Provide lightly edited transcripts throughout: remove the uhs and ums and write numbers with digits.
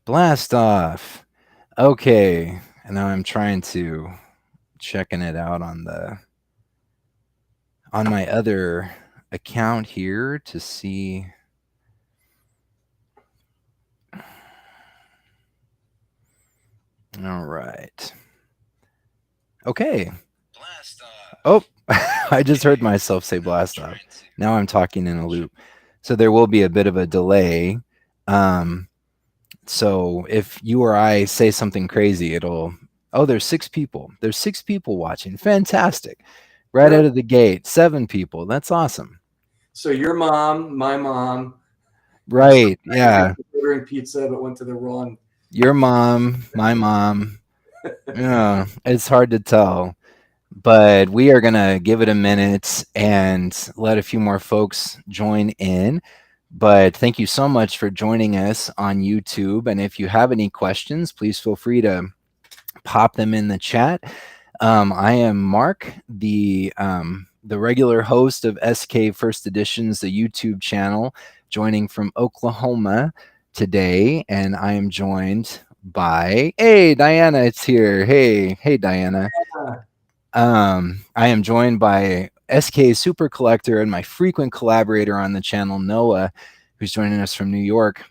Blast off. Okay, and now I'm trying to checking it out on my other account here to see. All right. Okay. Blast off. Oh, I just heard myself say blast off. Now I'm talking in a loop. So there will be a bit of a delay. Um, so if you or I say something crazy, it'll, oh, there's 6 people. There's 6 people watching. Fantastic. Right out Really? of the gate, 7 people. That's awesome. So your mom, my mom, and some Right. guy who Yeah. was ordering pizza but went to the wrong. Your mom, my mom. Yeah. It's hard to tell. But we are going to give it a minute and let a few more folks join in. But thank you so much for joining us on YouTube. And if you have any questions, please feel free to pop them in the chat. I am Mark, the regular host of SK First Editions, the YouTube channel, joining from Oklahoma today, and I am joined by Diana. It's here. Hey, Diana. I am joined by SK Super Collector and my frequent collaborator on the channel, Noah, who's joining us from New York.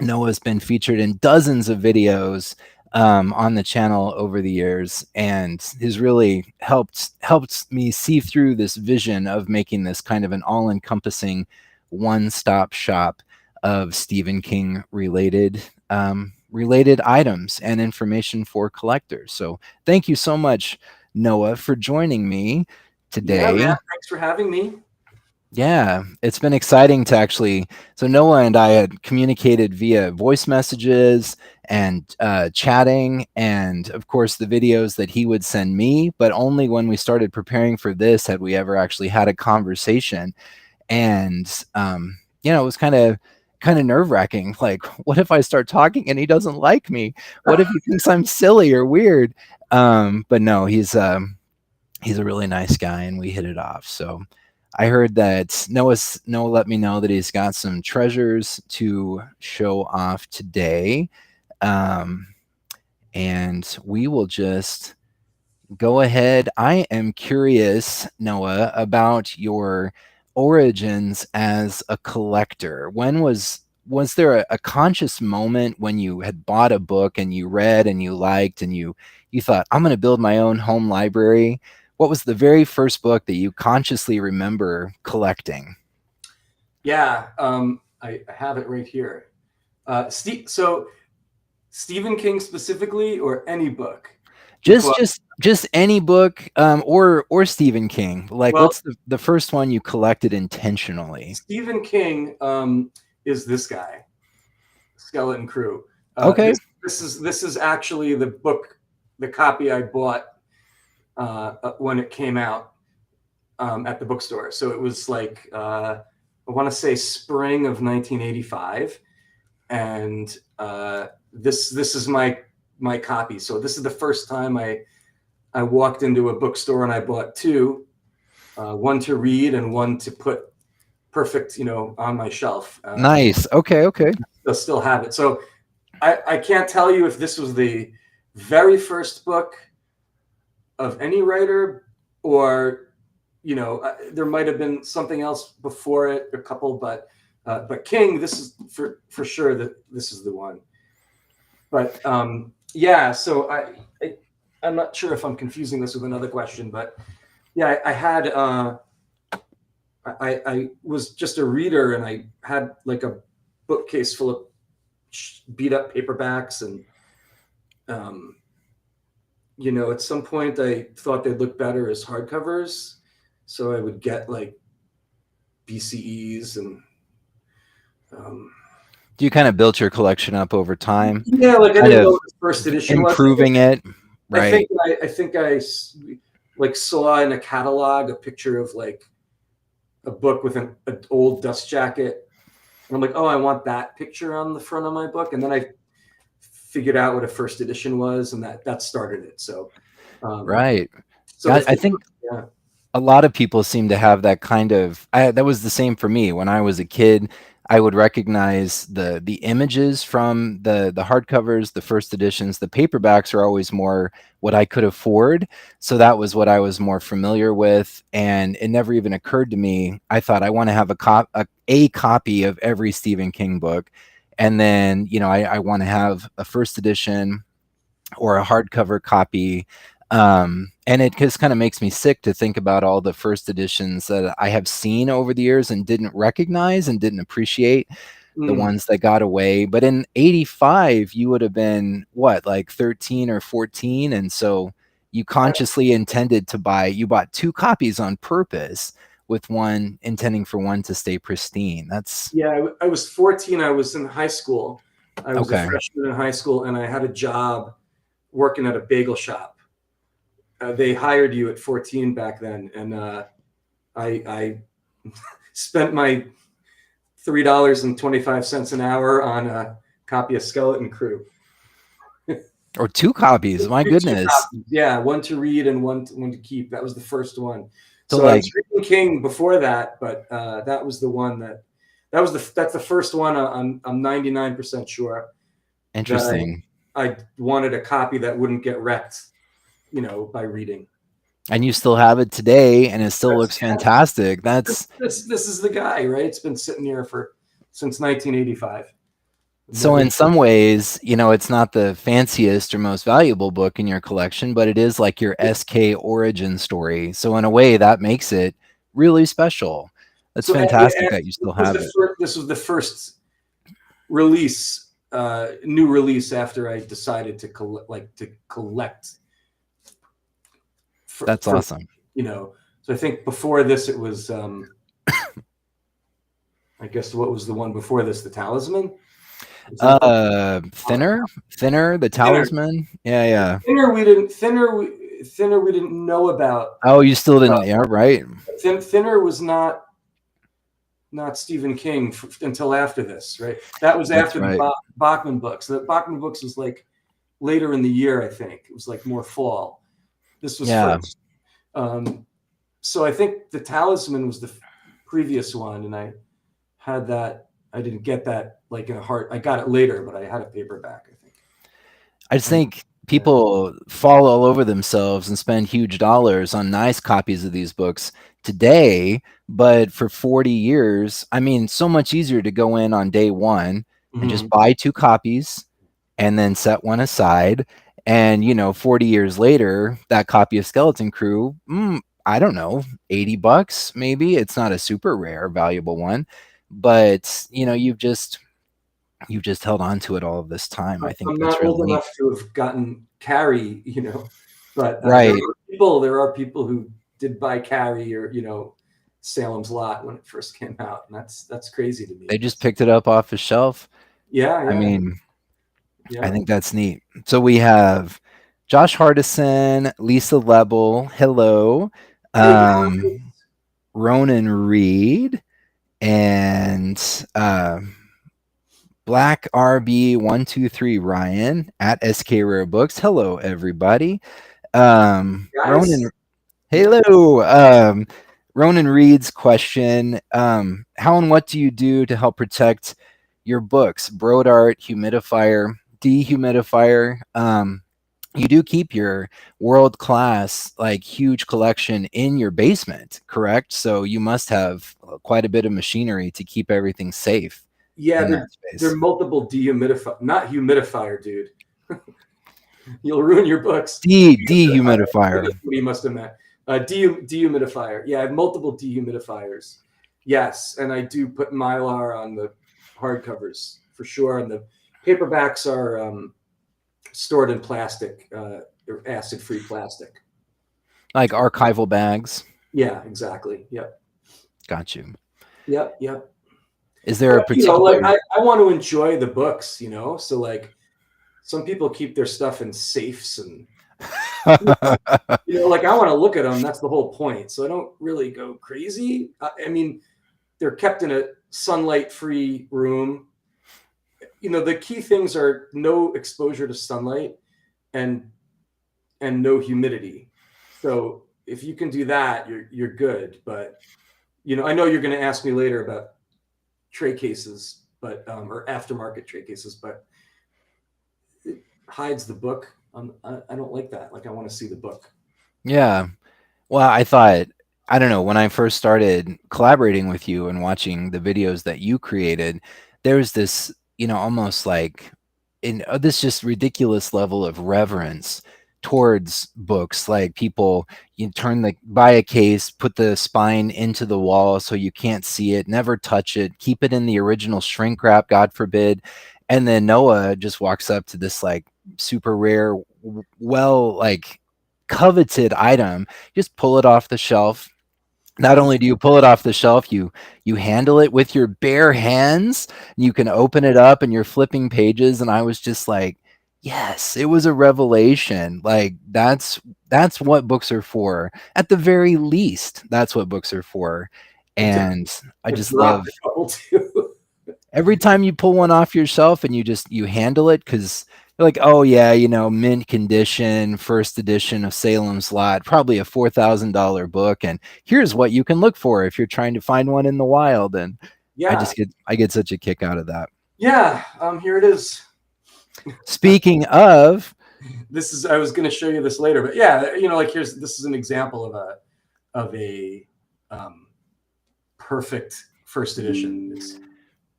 Noah's been featured in dozens of videos on the channel over the years, and has really helped me see through this vision of making this kind of an all-encompassing one-stop shop of Stephen King related items and information for collectors. So thank you so much, Noah, for joining me Yeah, today. man. Thanks for having me. Yeah, it's been exciting to actually. So Noah and I had communicated via voice messages and chatting, and of course the videos that he would send me. But only when we started preparing for this had we ever actually had a conversation. And it was kind of nerve wracking. Like, what if I start talking and he doesn't like me? What if he thinks I'm silly or weird? But no, he's a really nice guy, and we hit it off. So I heard that Noah let me know that he's got some treasures to show off today, um, and we will just go ahead. I am curious, Noah, about your origins as a collector. Was there a conscious moment when you had bought a book and you read and you liked and you thought, I'm going to build my own home library? What was the very first book that you consciously remember collecting? Yeah, I have it right here. So Stephen King specifically, or any book? Just Because just just any book, or Stephen King. Like, well, what's the first one you collected intentionally? Stephen King is this guy, Skeleton Crew. Okay. This is actually the book, the copy I bought when it came out at the bookstore. So it was like I want to say spring of 1985, and this is my copy. So this is the first time I walked into a bookstore and I bought two, one to read and one to put perfect, on my shelf. Nice. Okay, okay. They'll still have it. So I can't tell you if this was the very first book of any writer, or there might have been something else before it, a couple, but King, this is for sure that this is the one. But yeah, so I'm not sure if I'm confusing this with another question, but yeah, I had I was just a reader, and I had like a bookcase full of beat up paperbacks, and um, at some point I thought they'd look better as hardcovers, so I would get like BCEs and um, You kind of built your collection up over time, yeah, like I kind didn't know of what the first edition was. improving it, I think right? I like saw in a catalog a picture of like a book with an old dust jacket, and I'm like, oh, I want that picture on the front of my book, and then I figured out what a first edition was, and that started it. So, um, Right. so the I first, think yeah, a lot of people seem to have that kind of that was the same for me when I was a kid. I would recognize the images from the hardcovers, the first editions. The paperbacks are always more what I could afford, so that was what I was more familiar with. And it never even occurred to me. I thought I want to have a copy of every Stephen King book, and then I want to have a first edition or a hardcover copy. And it just kind of makes me sick to think about all the first editions that I have seen over the years and didn't recognize and didn't appreciate, the ones that got away. But in 85, you would have been what, like 13 or 14. And so you consciously intended to you bought two copies on purpose, with one intending for one to stay pristine. That's I was 14. I was in high school. I was a okay. freshman in high school, and I had a job working at a bagel shop. They hired you at 14 back then, and I spent my $3.25 an hour on a copy of Skeleton Crew. Or two copies. My goodness. Yeah, one to read and one to keep. That was the first one. So I like was reading King before that, but that was the one that's the first one. I'm 99% sure. interesting. I wanted a copy that wouldn't get wrecked, by reading. And you still have it today, and it still looks fantastic. That's this is the guy, right? It's been sitting here since 1985. so in some ways, it's not the fanciest or most valuable book in your collection, but it is like your SK origin story. So in a way, that makes it really special. That's fantastic that you still have it. This was the first release, new release after I decided to collect. That's awesome. So I think before this, it was, I guess, what was the one before this? The Talisman? Thinner, the Talisman. Yeah. Thinner we didn't know about. Oh, you still didn't. Yeah, right. Thinner was not Stephen King until after this, right? That was after the Bachman books. The Bachman books was like later in the year, I think. It was like more fall. This was first. So I think the Talisman was the previous one, and I had that. I didn't get that like in a heart. I got it later, but I had a paperback, I think. I just think people fall all over themselves and spend huge dollars on nice copies of these books today, but for 40 years, I mean, so much easier to go in on day one and just buy two copies and then set one aside. And 40 years later, that copy of Skeleton Crew, I don't know, $80 maybe. It's not a super rare, valuable one, but you've just held on to it all of this time. I think I'm that's not really old neat. enough to have gotten Carrie, but right. There are people who did buy Carrie or Salem's Lot when it first came out, and that's crazy to me. They just picked it up off the shelf. Yeah. I mean, I think that's neat. So we have Josh Hardison, Lisa Lebel, hello, Ronan Reed, and Black RB123 Ryan at SK Rare Books. Hello, everybody. Ronan, hello. Ronan Reed's question: how and what do you do to help protect your books? Brodart, humidifier, dehumidifier. You do keep your world-class, like huge collection in your basement, correct? So you must have quite a bit of machinery to keep everything safe. Yeah, there are multiple not humidifier, dude. You'll ruin your books. Dehumidifier. He must have meant dehumidifier. Yeah, I have multiple dehumidifiers. Yes, and I do put Mylar on the hardcovers for sure, and the paperbacks are stored in plastic, acid-free plastic, like archival bags. Yeah, exactly. Yep. Got you. Yep. Is there a particular? I want to enjoy the books, so like some people keep their stuff in safes and like I want to look at them. That's the whole point. So I don't really go crazy. I mean, they're kept in a sunlight-free room. The key things are no exposure to sunlight and no humidity. So if you can do that, you're good. But I know you're going to ask me later about tray cases, but or aftermarket tray cases, but it hides the book. I don't like that. Like I want to see the book. Yeah. Well, I thought, I don't know, when I first started collaborating with you and watching the videos that you created, there was this, almost like in this just ridiculous level of reverence towards books. Like people, you buy a case, put the spine into the wall so you can't see it, never touch it, keep it in the original shrink wrap, God forbid. And then Noah just walks up to this like super rare, well, like coveted item, just pull it off the shelf. Not only do you pull it off the shelf, you handle it with your bare hands. You can open it up and you're flipping pages. And I was just like, yes, it was a revelation. Like that's what books are for. At the very least, that's what books are for. And I I've just love dropped a couple too. every time you pull one off your shelf and you handle it, because you're like, oh yeah, mint condition, first edition of Salem's Lot, probably a $4,000 book, and here's what you can look for if you're trying to find one in the wild. And Yeah. I get such a kick out of that. Yeah. Here it is. Speaking of, I was going to show you this later, but yeah, like this is an example of a perfect first edition.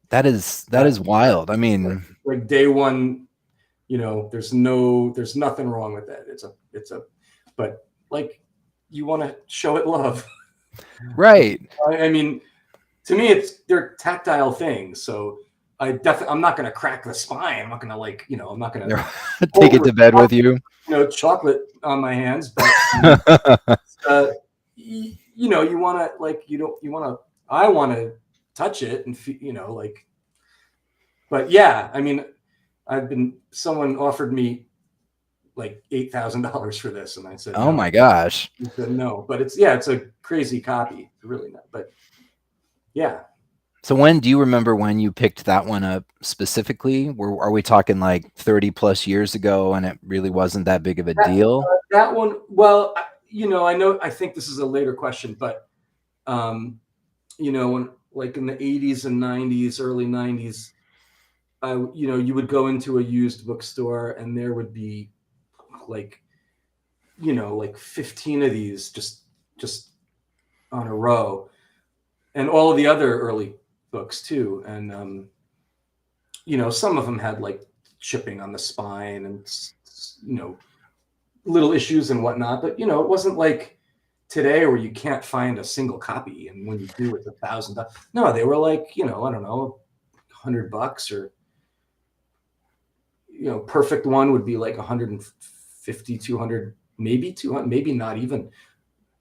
that is wild. I mean, like day one, there's nothing wrong with that. But like you want to show it love. right. I mean, to me, they're tactile things. So I'm not going to crack the spine. I'm not going to I'm not going to take it to bed with you. Chocolate on my hands, but you want to I want to touch it and but yeah, I mean, someone offered me like $8,000 for this, and I said, oh no. my gosh. I said no, but it's a crazy copy, really not, but yeah. So do you remember when you picked that one up specifically? Are we talking like 30 plus years ago and it really wasn't that big of a deal? That one, well, I think this is a later question, but, when like in the 80s and 90s, early 90s, you would go into a used bookstore and there would be like, like 15 of these just on a row, and all of the other early books too. And, some of them had like chipping on the spine and, little issues and whatnot, but, it wasn't like today where you can't find a single copy. And when you do, it's $1,000. No, they were like, I don't know, $100 or, perfect one would be like 150, 200, maybe 200, maybe not even,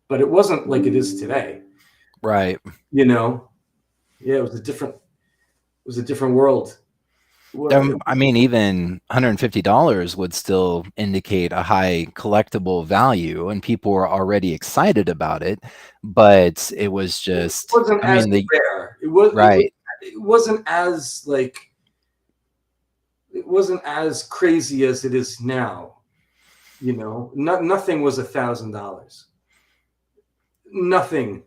but it wasn't like it is today. Right. Yeah, it was a different world. I mean, even $150 would still indicate a high collectible value, and people were already excited about it. But it was just, it wasn't as rare. Right. It wasn't as like, it wasn't as crazy as it is now. Nothing was $1,000. Nothing.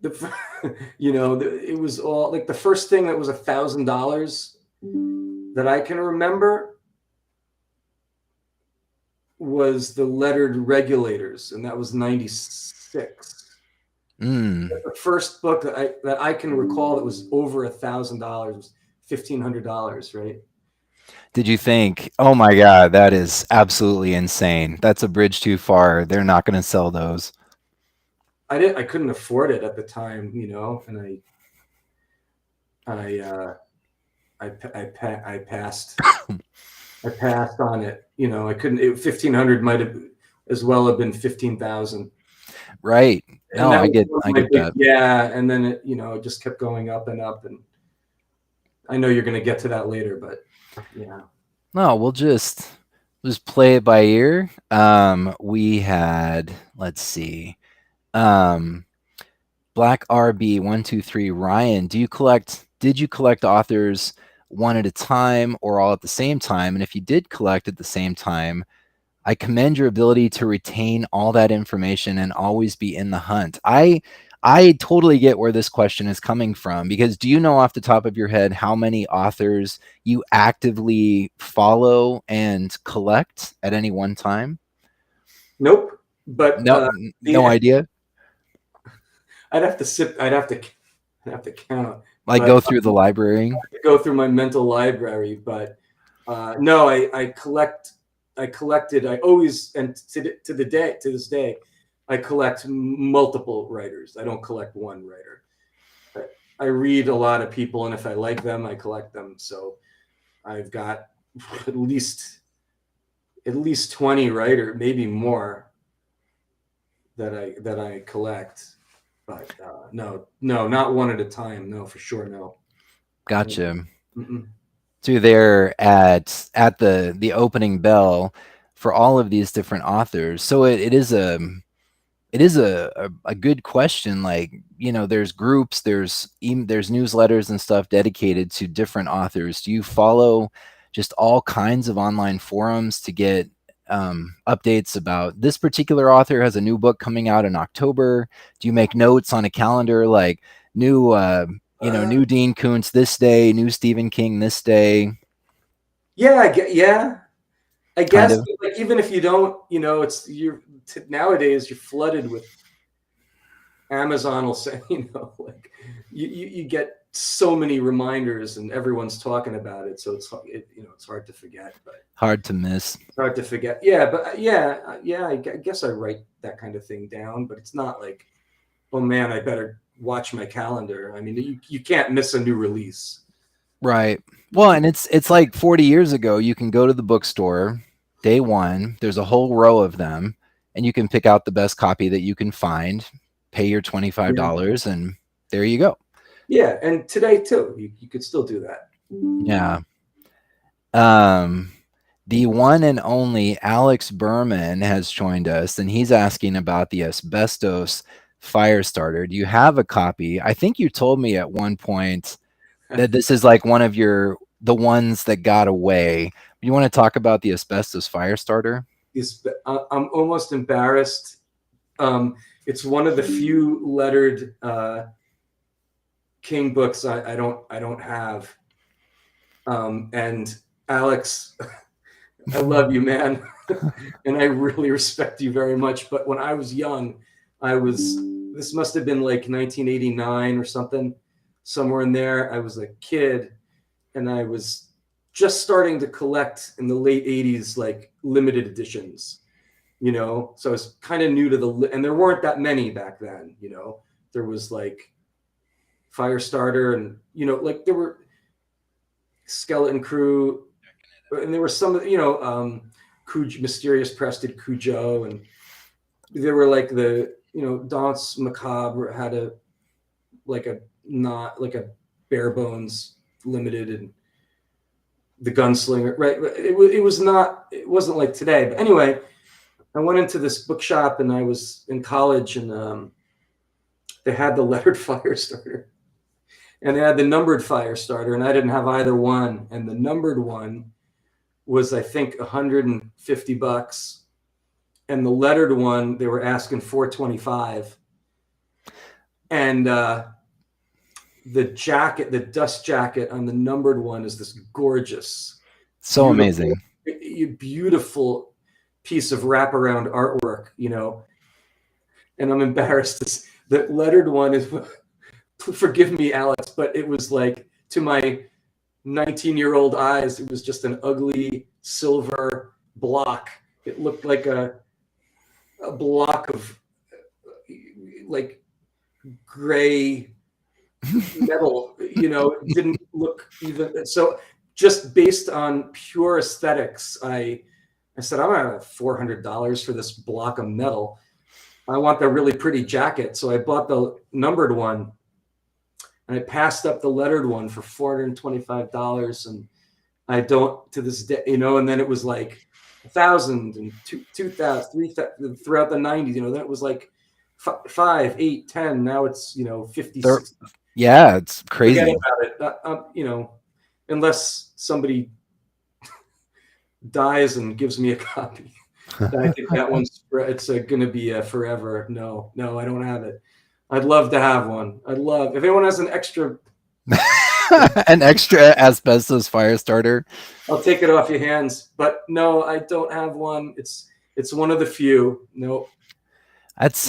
It was all like the first thing that was $1,000 that I can remember was the lettered Regulators, and that was 96. The first book that I can recall that was over $1,000 was $1,500, right? Did you think, oh my God, that is absolutely insane. That's a bridge too far. They're not going to sell those. I couldn't afford it at the time, and I passed. I passed on it. I couldn't. 1,500 might have as well have been 15,000. Right. No, I get that. Yeah, and then it just kept going up and up, and I know you're going to get to that later, but yeah. No, we'll just play it by ear. We had, let's see, Black RB123 Ryan. Did you collect authors one at a time or all at the same time? And if you did collect at the same time, I commend your ability to retain all that information and always be in the hunt. I I totally get where this question is coming from, because do you know off the top of your head how many authors you actively follow and collect at any one time? Nope. But No, no the idea. I'd have to sit. I'd have to count. Like But go through the library. go through my mental library. But no, I collect. I collected. I always, and to this day, I collect multiple writers. I don't collect one writer. I read a lot of people, and if I like them, I collect them. So I've got at least 20 writer, maybe more, that I collect. But no, not one at a time. No, for sure, no. Gotcha. Mm-mm. Through there at the opening bell for all of these different authors. So it is a a good question. Like, you know, there's groups, there's newsletters and stuff dedicated to different authors. Do you follow just all kinds of online forums to get updates about this particular author has a new book coming out in October? Do you make notes on a calendar, like new new Dean Koontz this day, new Stephen King this day? Yeah. I Kind guess, of. like, even if you don't, nowadays you're flooded with Amazon will say, like, you get so many reminders and everyone's talking about it, so it's hard to forget, but Hard to miss. hard to forget. Yeah, but I guess I write that kind of thing down, but it's not like, oh man, I better watch my calendar. I mean, you can't miss a new release. Right. Well, and it's like 40 years ago, you can go to the bookstore day one, there's a whole row of them, and you can pick out the best copy that you can find, pay your Yeah. $25, and there you go. Yeah, and today too, you could still do that. Yeah. Um, the one and only Alex Berman has joined us, and he's asking about the Asbestos Firestarter. Do you have a copy? I think you told me at one point that this is like one of the ones that got away. You want to talk about the Asbestos Firestarter? I'm almost embarrassed. It's one of the few lettered King books I don't have. And Alex, I love you, man, and I really respect you very much. But when I was young, this must have been like 1989 or something, somewhere in there. I was a kid, and I was just starting to collect in the late 80s, like limited editions. So I was kind of new to and there weren't that many back then. There was like Firestarter, and like there were Skeleton Crew, and there were some, Mysterious Preston Cujo, and there were like the, Danse Macabre had a not like a bare bones limited, and the Gunslinger, right? It wasn't like today. But anyway, I went into this bookshop, and I was in college, and they had the lettered Firestarter, and they had the numbered Firestarter, and I didn't have either one. And the numbered one was, I think, $150, and the lettered one they were asking $425. And the jacket, the dust jacket on the numbered one, is this gorgeous, So amazing. beautiful piece of wraparound artwork, And I'm embarrassed. The lettered one is, forgive me, Alex, but it was like, to my 19-year-old eyes, it was just an ugly silver block. It looked like a block of like gray metal. It didn't look even so. Just based on pure aesthetics, I said, I'm gonna have $400 for this block of metal. I want the really pretty jacket, so I bought the numbered one, and I passed up the lettered one for $425, and I don't to this day, and then it was like 1,000 and 2,000, 3,000 throughout the 90s, then it was like 5, 8, 10. Now it's, 50, 60. Yeah, it's crazy. Forget about it. Unless somebody dies and gives me a copy. I think that one's, it's going to be forever. No, I don't have it. I'd love to have one. I'd love if anyone has an extra. An extra asbestos Firestarter. I'll take it off your hands. But no, I don't have one. It's one of the few. No. That's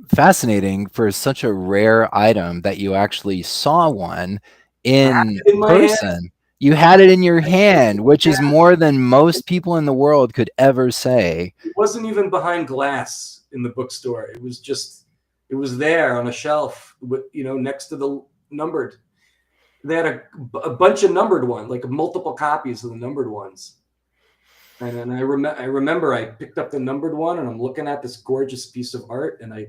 fascinating for such a rare item that you actually saw one I have in it in my hand. person. You had it in your hand, which is more than most people in the world could ever say. It wasn't even behind glass in the bookstore. It was there on a shelf, next to the numbered. They had a bunch of numbered ones, like multiple copies of the numbered ones. And then I remember I picked up the numbered one, and I'm looking at this gorgeous piece of art, and I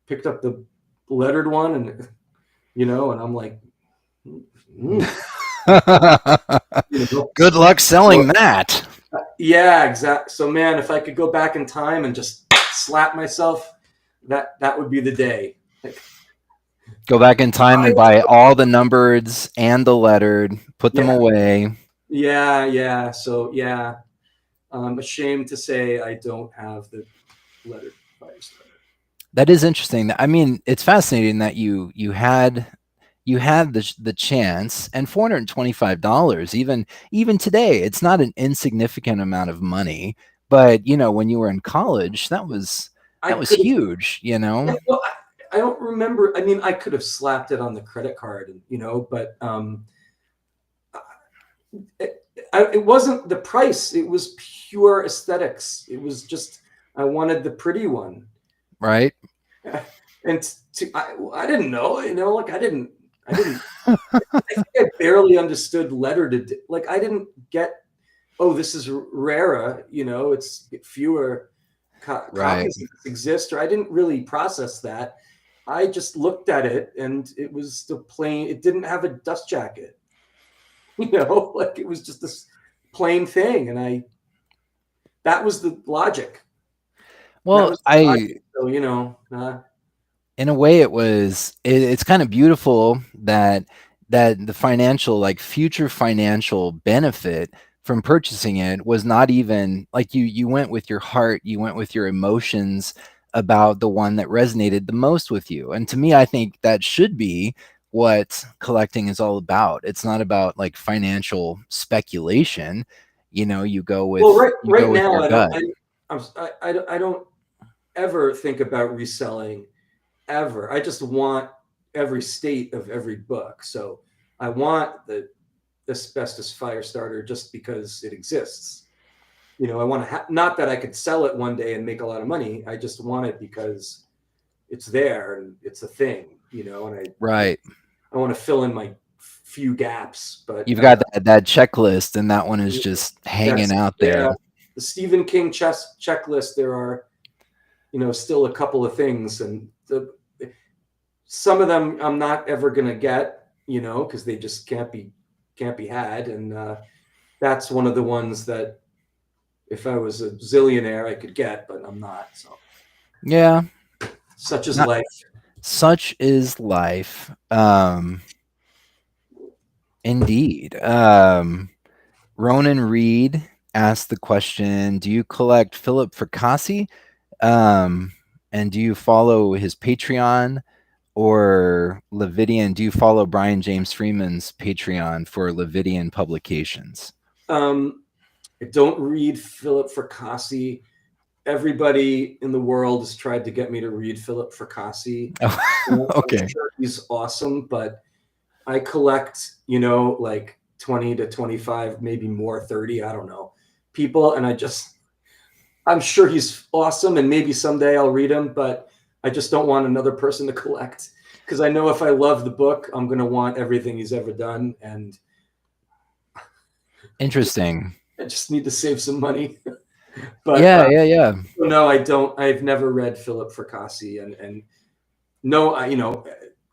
picked up the lettered one, and and I'm like, Good luck selling that. Yeah, exactly. So man, if I could go back in time and just slap myself, that would be the day. Like, go back in time and buy all the numbereds and the lettered, put them away. Yeah. So yeah, I'm ashamed to say I don't have the lettered Firestarter. That is interesting. I mean, it's fascinating that you had the chance, and $425 even today, it's not an insignificant amount of money. But when you were in college, that was huge. Well, I don't remember. I mean, I could have slapped it on the credit card, but it wasn't the price. It was pure aesthetics. It was just I wanted the pretty one, right? And I didn't know. Like I didn't. I think I barely understood lettered. Like I didn't get. Oh, this is rarer. It's fewer copies exist, or I didn't really process that. I just looked at it, and it was the plain. It didn't have a dust jacket. Like it was just this plain thing, and that was the logic. Well, so, in a way, it's kind of beautiful that the financial, like future financial benefit from purchasing it was not even like you went with your heart, you went with your emotions about the one that resonated the most with you. And to me, I think that should be what collecting is all about. It's not about like financial speculation. You go with right now your gut. I don't ever think about reselling ever. I just want every state of every book. So I want the Asbestos Firestarter just because it exists. I want to not that I could sell it one day and make a lot of money. I just want it because it's there and it's a thing, and I want to fill in my few gaps. But you've got that checklist, and that one is just hanging out there. The Stephen King checklist. There are, still a couple of things, and some of them I'm not ever gonna get, because they just can't be had, and that's one of the ones that if I was a zillionaire I could get, but I'm not. So yeah, such is life. Such is life. Indeed. Ronan Reed asked the question: do you collect Philip Fracassi? And do you follow his Patreon? Or Levidian, do you follow Brian James Freeman's Patreon for Levidian publications? I don't read Philip Fracassi. Everybody in the world has tried to get me to read Philip Fracassi. Okay. I'm sure he's awesome, but I collect, like 20 to 25, maybe more, 30, I don't know, people. And I'm sure he's awesome. And maybe someday I'll read him, but I just don't want another person to collect, because I know if I love the book, I'm going to want everything he's ever done. And interesting. I just need to save some money. But yeah. No, I don't. I've never read Philip Fracassi, and no,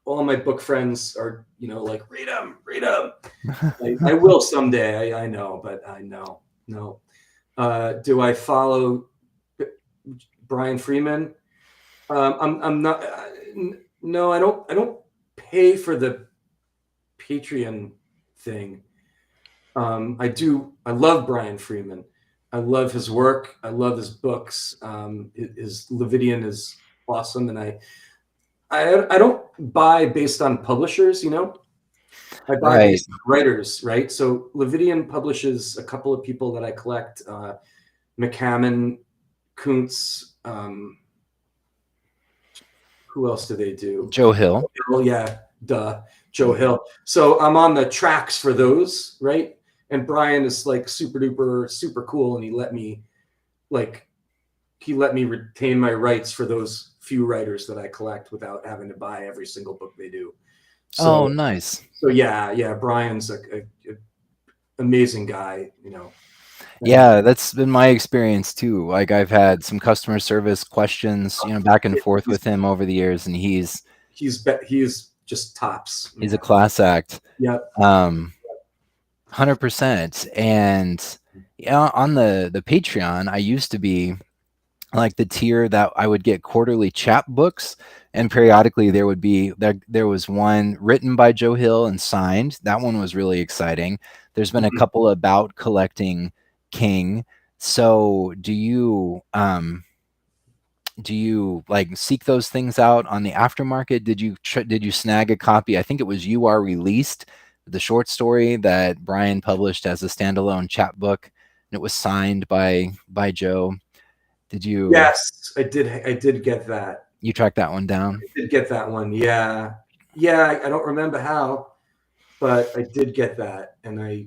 all my book friends are, like, read him. I will someday. I know, but I know. No. Do I follow Brian Freeman? I'm not. No, I don't pay for the Patreon thing. I do. I love Brian Freeman. I love his work. I love his books. His Levidian is awesome, and I don't buy based on publishers, you know. I buy Right. based on writers, right? So Levidian publishes a couple of people that I collect: McCammon, Kuntz. Who else do they do? Joe Hill. Oh yeah, duh, Joe Hill. So I'm on the tracks for those, right? And Brian is like super duper, super cool, and he let me retain my rights for those few writers that I collect without having to buy every single book they do. Oh, So nice. yeah, Brian's a amazing guy, you know. Yeah, that's been my experience too. Like I've had some customer service questions, back and forth with him over the years, and He's just tops, he's a man. class act. Yeah. 100%. And yeah, on the Patreon, I used to be like the tier that I would get quarterly chap books, and periodically there was one written by Joe Hill and signed. That one was really exciting. There's been a Mhm. couple about collecting King. So do you like seek those things out on the aftermarket? Did you snag a copy? I think it was You Are Released, the short story that Brian published as a standalone chapbook, and it was signed by Joe. Did Yes, I did get that. you track that one down? I did get that one. Yeah. Yeah, I don't remember how, but I did get that, and I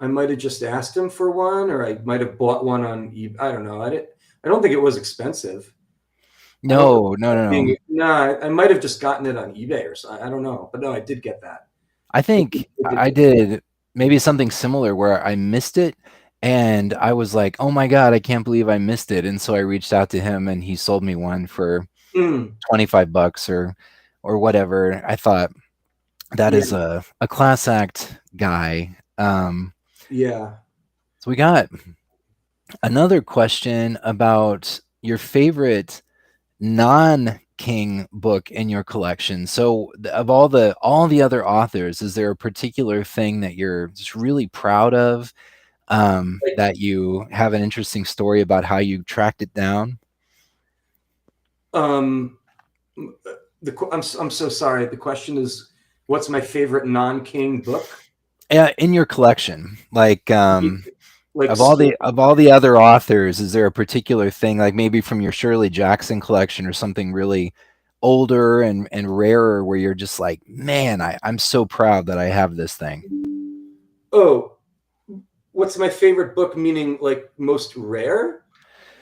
might have just asked him for one, or I might have bought one on eBay. I don't know. I don't think it was expensive. I don't No, no, no, no. no, I might have just gotten it on eBay or something. I don't know, but no, I did get that. I think I did I get that. did maybe something similar where I missed it, and I was like, "Oh my God, I can't believe I missed it." And so I reached out to him and he sold me one for Mm, 25 bucks or whatever. I thought that yeah, is a class act guy. yeah. So we got another question about your favorite non-King book in your collection. So of all the other authors, is there a particular thing that you're just really proud of, Like, that you have an interesting story about how you tracked it down? um, I'm so sorry. The question is, what's my favorite non-King book? Yeah, in your collection, like Like of all story. the other authors, is there a particular thing, like maybe from your Shirley Jackson collection or something really older and rarer, where you're just like, man, I'm so proud that I have this thing? Oh, what's my favorite book? Meaning like most rare,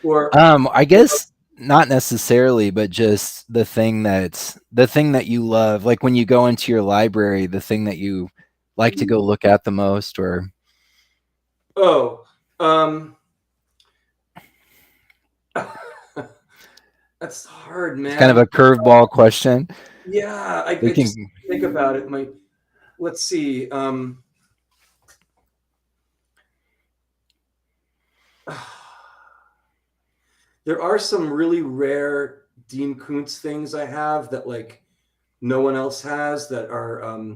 or I guess not necessarily, but just the thing that you love, like when you go into your library, the thing that you like to go look at the most, or oh, that's hard, it's kind of man. a curveball question. Yeah, We I just can think about it. Let's see. There are some really rare Dean Koontz things I have that like no one else has, that are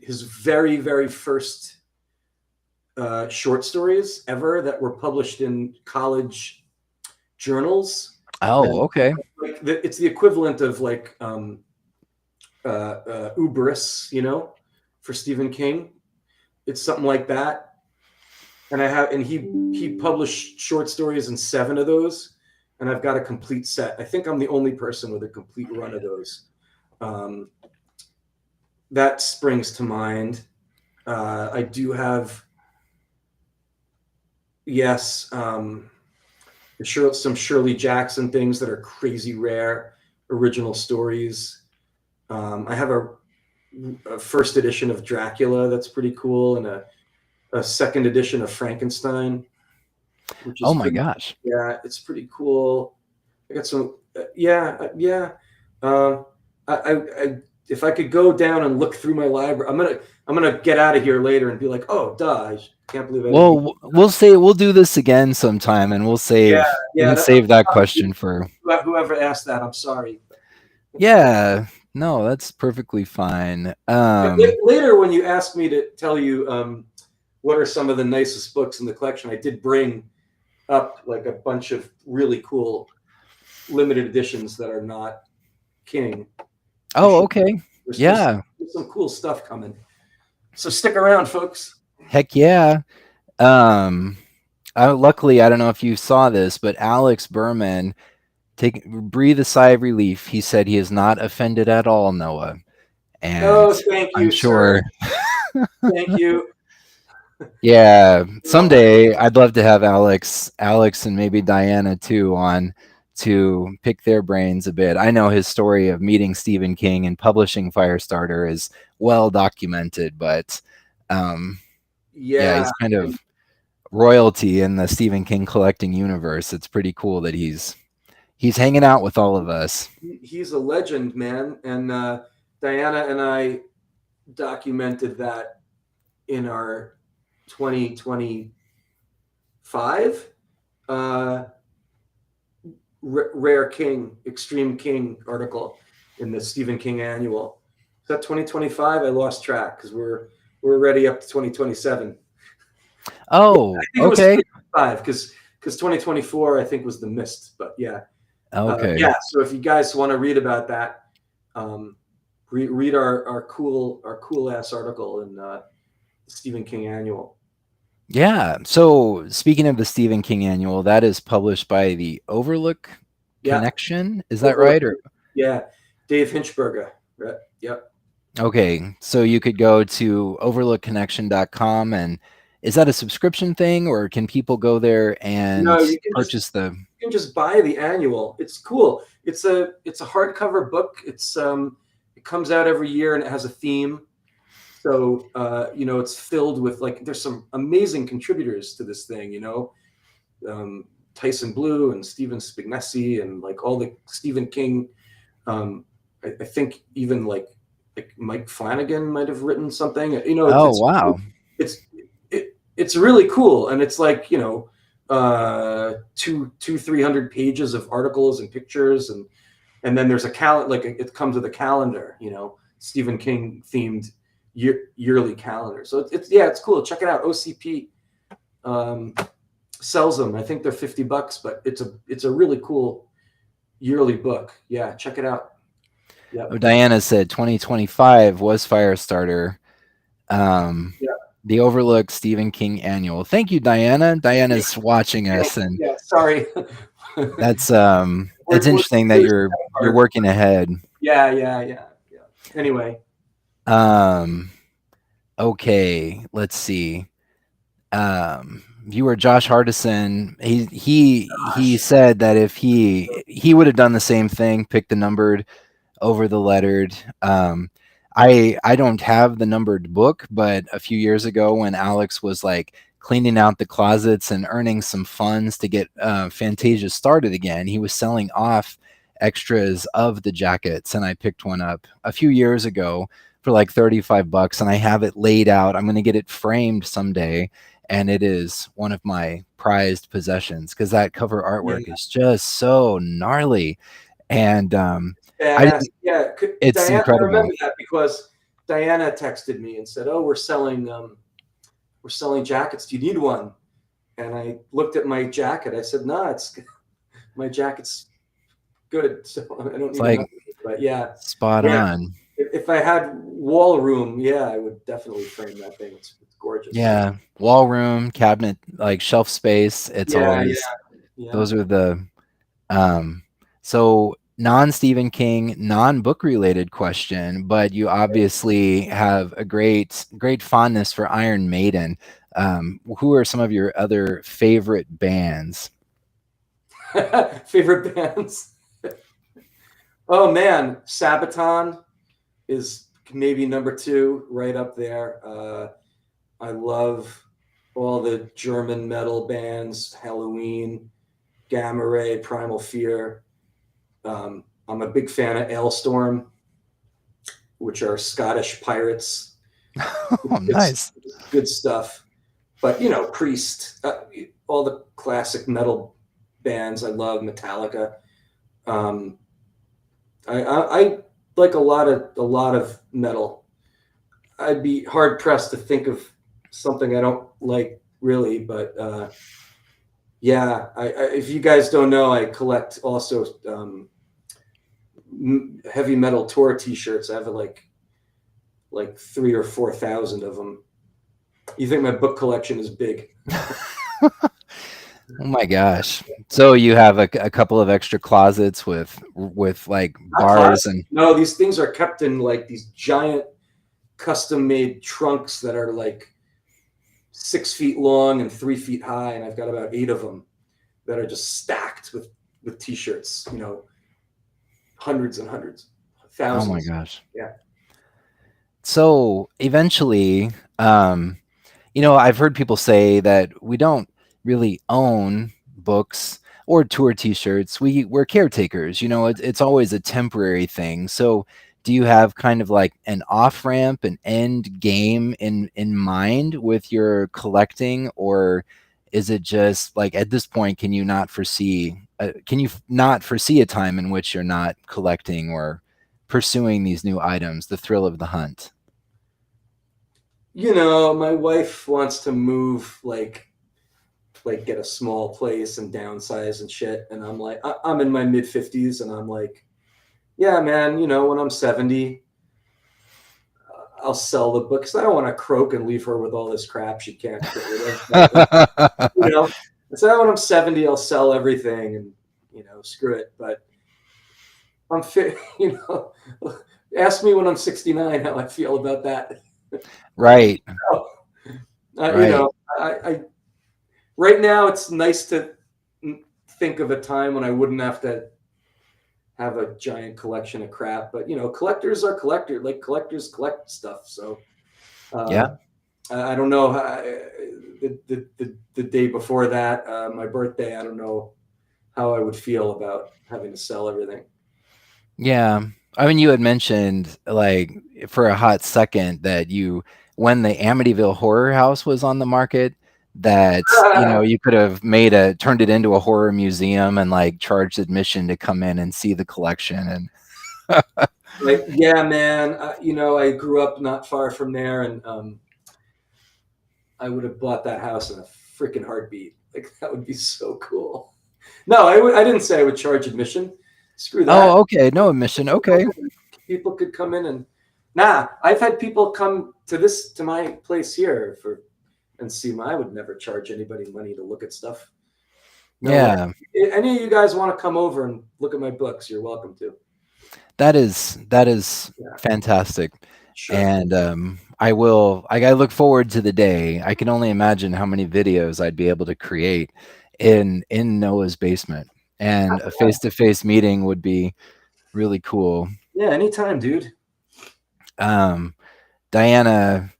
his very, very first short stories ever that were published in college journals. Oh, That okay. it's the equivalent of like Uberus, you know, for Stephen King. It's something like that. And he published short stories in 7 of those, and I've got a complete set. I think I'm the only person with a complete run of those. Um, that springs to mind. I do have, yes, some Shirley Jackson things that are crazy rare original stories. I have a first edition of Dracula that's pretty cool, and a second edition of Frankenstein, which is Oh my pretty. gosh. Yeah, it's pretty cool. I got some. Yeah. Um, I if I could go down and look through my library, I'm gonna get out of here later and be like, oh, duh! I can't believe I didn't. Well, we'll do this again sometime, and Yeah, we yeah. can save that question for. Whoever asked that, I'm sorry. Yeah, no, that's perfectly fine. Later, when you asked me to tell you what are some of the nicest books in the collection, I did bring up like a bunch of really cool limited editions that are not King. Oh, okay. Yeah. There's some cool stuff coming. So stick around, folks. Heck yeah. Luckily, I don't know if you saw this, but Alex Berman breathe a sigh of relief. He said he is not offended at all, Noah. And thank I'm you, sir. sure. Thank you. Yeah, someday I'd love to have Alex and maybe Diana too on to pick their brains a bit. I know his story of meeting Stephen King and publishing Firestarter is well documented, but yeah, he's kind of royalty in the Stephen King collecting universe. It's pretty cool that he's hanging out with all of us. He's a legend, man. And Diana and I documented that in our 2025 Rare King, Extreme King article in the Stephen King Annual. Is that 2025? I lost track because we're already up to 2027. Oh, yeah, okay. Because 2024 I think was The Mist, but yeah. Okay. Yeah. So if you guys want to read about that, read our cool ass article in the Stephen King Annual. Yeah. So speaking of the Stephen King Annual, that is published by the Overlook Connection. Is that right? Or yeah, Dave Hinchberger. Right. Yep. Okay, so you could go to overlookconnection.com, and is that a subscription thing, or can people go there and purchase the? You can just buy the annual. It's cool. It's a hardcover book. It's it comes out every year and it has a theme. So it's filled with there's some amazing contributors to this thing. Tyson Blue and Stephen Spignesi and all the Stephen King. I think even like Mike Flanagan might have written something. Oh, wow. It's really cool, and it's 300 pages of articles and pictures, and then there's a calendar. It comes with a calendar. Stephen King themed yearly calendar. So it's cool. Check it out. OCP sells them. I think they're $50, but it's a really cool yearly book. Yeah, check it out. Yeah. Oh, Diana said 2025 was Firestarter. The Overlook Stephen King Annual. Thank you, Diana. Diana's watching us, and yeah, sorry. That's it's interesting that you're working ahead. Yeah. Anyway. Okay, let's see. Viewer Josh Hardison, he said that if he would have done the same thing, picked the numbered over the lettered. I don't have the numbered book, but a few years ago when Alex was cleaning out the closets and earning some funds to get Phantasia started again, he was selling off extras of the jackets, and I picked one up a few years ago for $35, and I have it laid out. I'm going to get it framed someday, and it is one of my prized possessions because that cover artwork is just so gnarly. And it's Diana, incredible. I remember that because Diana texted me and said, "Oh, we're selling jackets. Do you need one?" And I looked at my jacket. I said, "No, my jacket's good, so I don't need another." But yeah, spot on. If I had wall room, I would definitely frame that thing. It's gorgeous. Yeah, wall room, cabinet, shelf space. It's always those are the so non-Stephen King, non-book related question, but you obviously have a great fondness for Iron Maiden. Who are some of your other favorite bands? Favorite bands? Oh man, Sabaton is maybe number 2, right up there. I love all the German metal bands, Halloween, Gamma Ray, Primal Fear. I'm a big fan of Ailstorm, which are Scottish pirates. Oh, nice. Good stuff. But, Priest, all the classic metal bands. I love Metallica. I like a lot of metal. I'd be hard pressed to think of something I don't like really, but if you guys don't know, I collect also heavy metal tour T-shirts. I have like 3 or 4,000 of them. You think my book collection is big? Oh my gosh. So you have a couple of extra closets with like Not bars closets. and No, these things are kept in like these giant custom-made trunks that are like 6 feet long and 3 feet high, and I've got about 8 of them that are just stacked with T-shirts. Hundreds and hundreds, oh my thousands. gosh. Yeah. So eventually, I've heard people say that we don't really own books or tour T-shirts. We're caretakers. It's always a temporary thing. So, do you have kind of like an off ramp, an end game in mind with your collecting, or is it just like at this point, can you not foresee a time in which you're not collecting or pursuing these new items, the thrill of the hunt? My wife wants to move, like get a small place and downsize and shit, and I'm like, I'm in my mid 50s, and I'm like, yeah, man, when I'm 70, I'll sell the books. I don't want to croak and leave her with all this crap she can't get rid of. You know, so when I'm 70, I'll sell everything and screw it. But I'm fit. Ask me when I'm 69 how I feel about that. Right, uh, you right. know, I right now it's nice to think of a time when I wouldn't have to have a giant collection of crap. But collectors are collectors. Like collectors collect stuff. So uh, Yeah. I don't know. The day before that, my birthday, I don't know how I would feel about having to sell everything. Yeah. I mean, you had mentioned like for a hot second that when the Amityville horror house was on the market, that, you could have turned it into a horror museum and like charged admission to come in and see the collection. And Like, yeah, man. I grew up not far from there, and I would have bought that house in a freaking heartbeat. Like that would be so cool. No, I didn't say I would charge admission. Screw that. oh, okay. No admission. Okay. People could come in and I've had people come to my place here and see I would never charge anybody money to look at stuff. No way. Yeah. Any of you guys want to come over and look at my books, you're welcome to. That is Yeah, fantastic. sure. And I look forward to the day. I can only imagine how many videos I'd be able to create in Noah's basement. And a face-to-face meeting would be really cool. Yeah, anytime, dude. Um, Diana,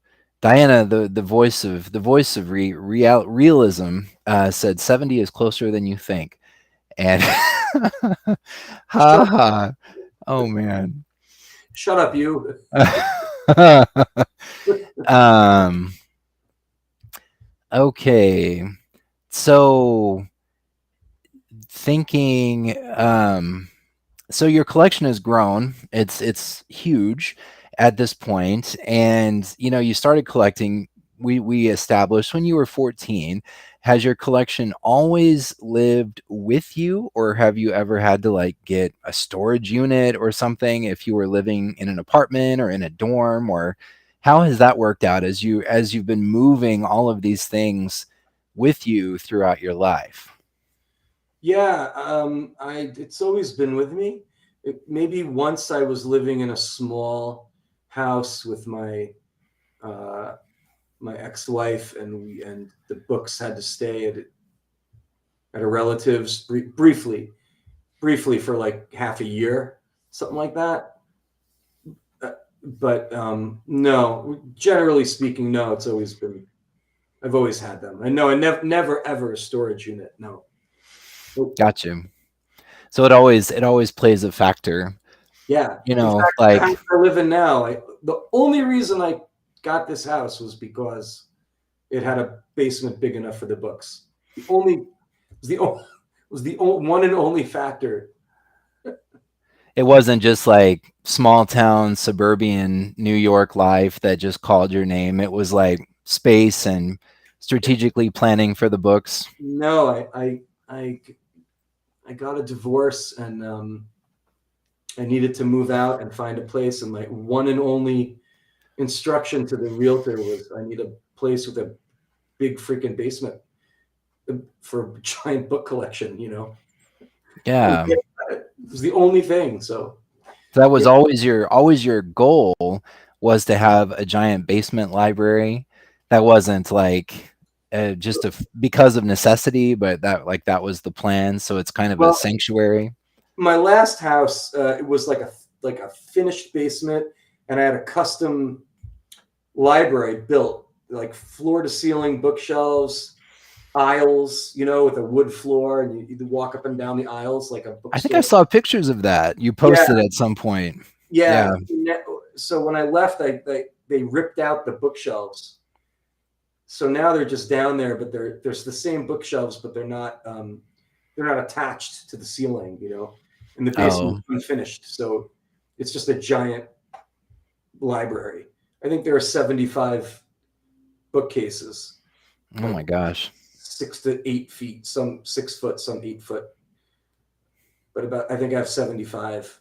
Diana, the voice of realism, said 70 is closer than you think. And ha Shut ha. Oh man. shut up, you. um. Okay. So thinking. So your collection has grown. It's huge at this point, and you started collecting. We established when you were 14. Has your collection always lived with you, or have you ever had to like get a storage unit or something if you were living in an apartment or in a dorm, or how has that worked out as you've been moving all of these things with you throughout your life? Yeah, it's always been with me. Maybe once I was living in a small house with uh, my ex-wife, and the books had to stay at a relative's briefly for like half a year, something like that. But no, generally speaking, no. I've always had them. I know, I never ever a storage unit. No. Nope. Gotcha. So it always plays a factor, Yeah. In fact, the like house I live in now, the only reason I got this house was because it had a basement big enough for the books. The only was the only was the one and only factor. it wasn't just like small town suburban New York life that just called your name. It was like space and strategically planning for the books. No, I got a divorce, and I needed to move out and find a place, and my one and only instruction to the realtor was I need a place with a big freaking basement for a giant book collection, you know. Yeah. It was the only thing. So So that was yeah. always your goal, was to have a giant basement library. That wasn't like just because of necessity, but that was the plan. So it's kind of a Well, sanctuary. my last house, it was like a finished basement, and I had a custom library built, like floor to ceiling bookshelves, aisles, you know, with a wood floor, and you walk up and down the aisles like a I think I bookstore. saw pictures of that. You Yeah, posted at some point. yeah. Yeah. So when I left, they ripped out the bookshelves. So now they're just down there, but there's the same bookshelves, but they're not attached to the ceiling, you know, and the basement Oh, is unfinished. So it's just a giant library. I think there are 75 bookcases, oh like my gosh. 6 to 8 feet, some 6 foot, some 8 foot. But about I think I have 75.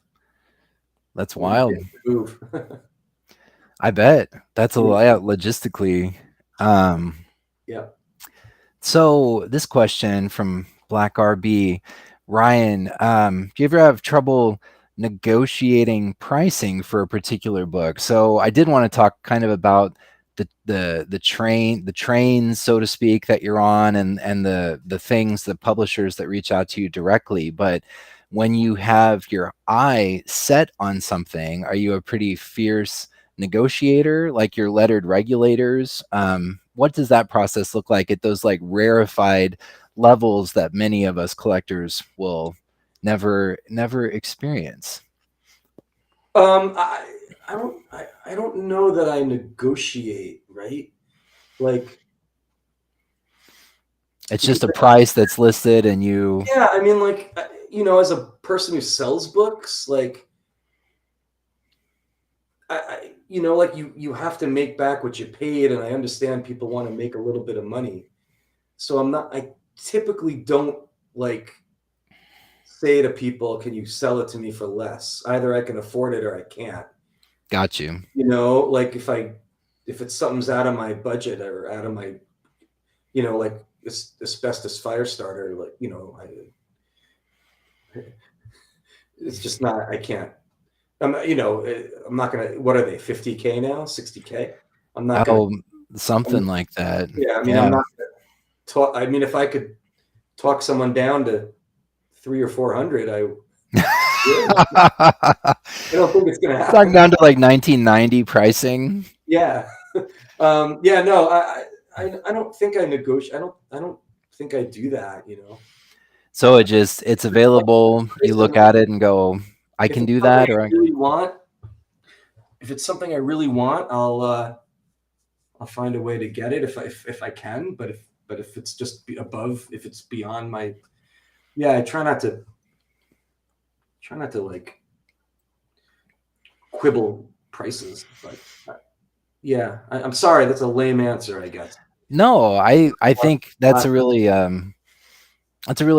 That's When I wild. move. I bet. That's a Yeah. lot logistically. Um, Yeah. so this question from Black RB, Ryan, do you ever have trouble negotiating pricing for a particular book? So I did want to talk kind of about the trains, so to speak, that you're on, and the things, the publishers that reach out to you directly. But when you have your eye set on something, are you a pretty fierce negotiator, like your lettered regulators? What does that process look like at those like rarefied levels that many of us collectors will never experience? Um, I, I don't know that I negotiate, right? Like, It's just because a price that's listed, and you yeah, I mean, like, you know, as a person who sells books, like, you know, like you have to make back what you paid, and I understand people want to make a little bit of money. So I typically don't like say to people, "Can you sell it to me for less?" Either I can afford it or I can't. got you. You know, like if it's something's out of my budget or out of my, you know, like this asbestos Firestarter, like, you know, it's just not. I can't. You know, I'm not gonna. What are they? 50K now? 60K? I'm not gonna. Oh, something like that. Yeah, I mean, I'm Yeah. not gonna talk. I mean, if I could talk someone down to 300 or 400, I would. I don't think it's gonna Talking happen. down to like 1990 pricing. Yeah, yeah. No, I don't think I negotiate. I don't think I do that. You know, So it's available. You look at it and go, I if can it's do something that, I or I, really want, if it's something I really want, I'll find a way to get it if I can. But if it's just above, if it's beyond my, yeah, I try not to like quibble prices. But yeah, I'm sorry, that's a lame answer, I guess. no, I think that's a really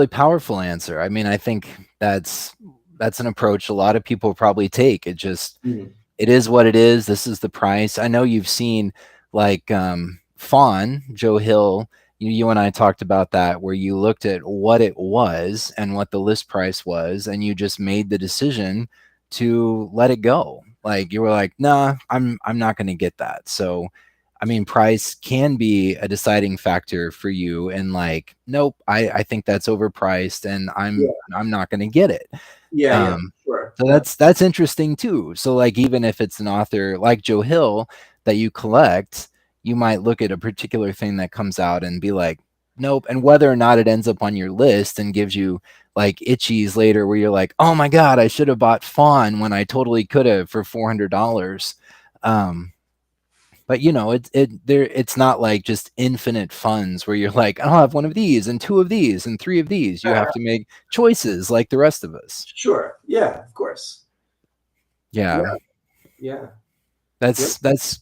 powerful answer. I mean, I think that's an approach a lot of people probably take. Mhm. It is what it is. This is the price. I know you've seen like Fawn, Joe Hill, you and I talked about that, where you looked at what it was and what the list price was, and you just made the decision to let it go. Like you were like, nah, I'm not gonna get that. So I mean, price can be a deciding factor for you, and like, nope, I think that's overpriced, and Yeah, I'm not gonna get it. yeah, yeah, Um, sure. so that's interesting too. So like even if it's an author like Joe Hill that you collect, you might look at a particular thing that comes out and be like, nope. And whether or not it ends up on your list and gives you like itchies later where you're like, oh my God, I should have bought Fawn when I totally could have for $400. Um, but you know, it's not like just infinite funds where you're like, I'll have one of these and two of these and three of these. You have to make choices like the rest of us. Sure. Yeah, of course. Yeah. Yeah, yeah, yeah. That's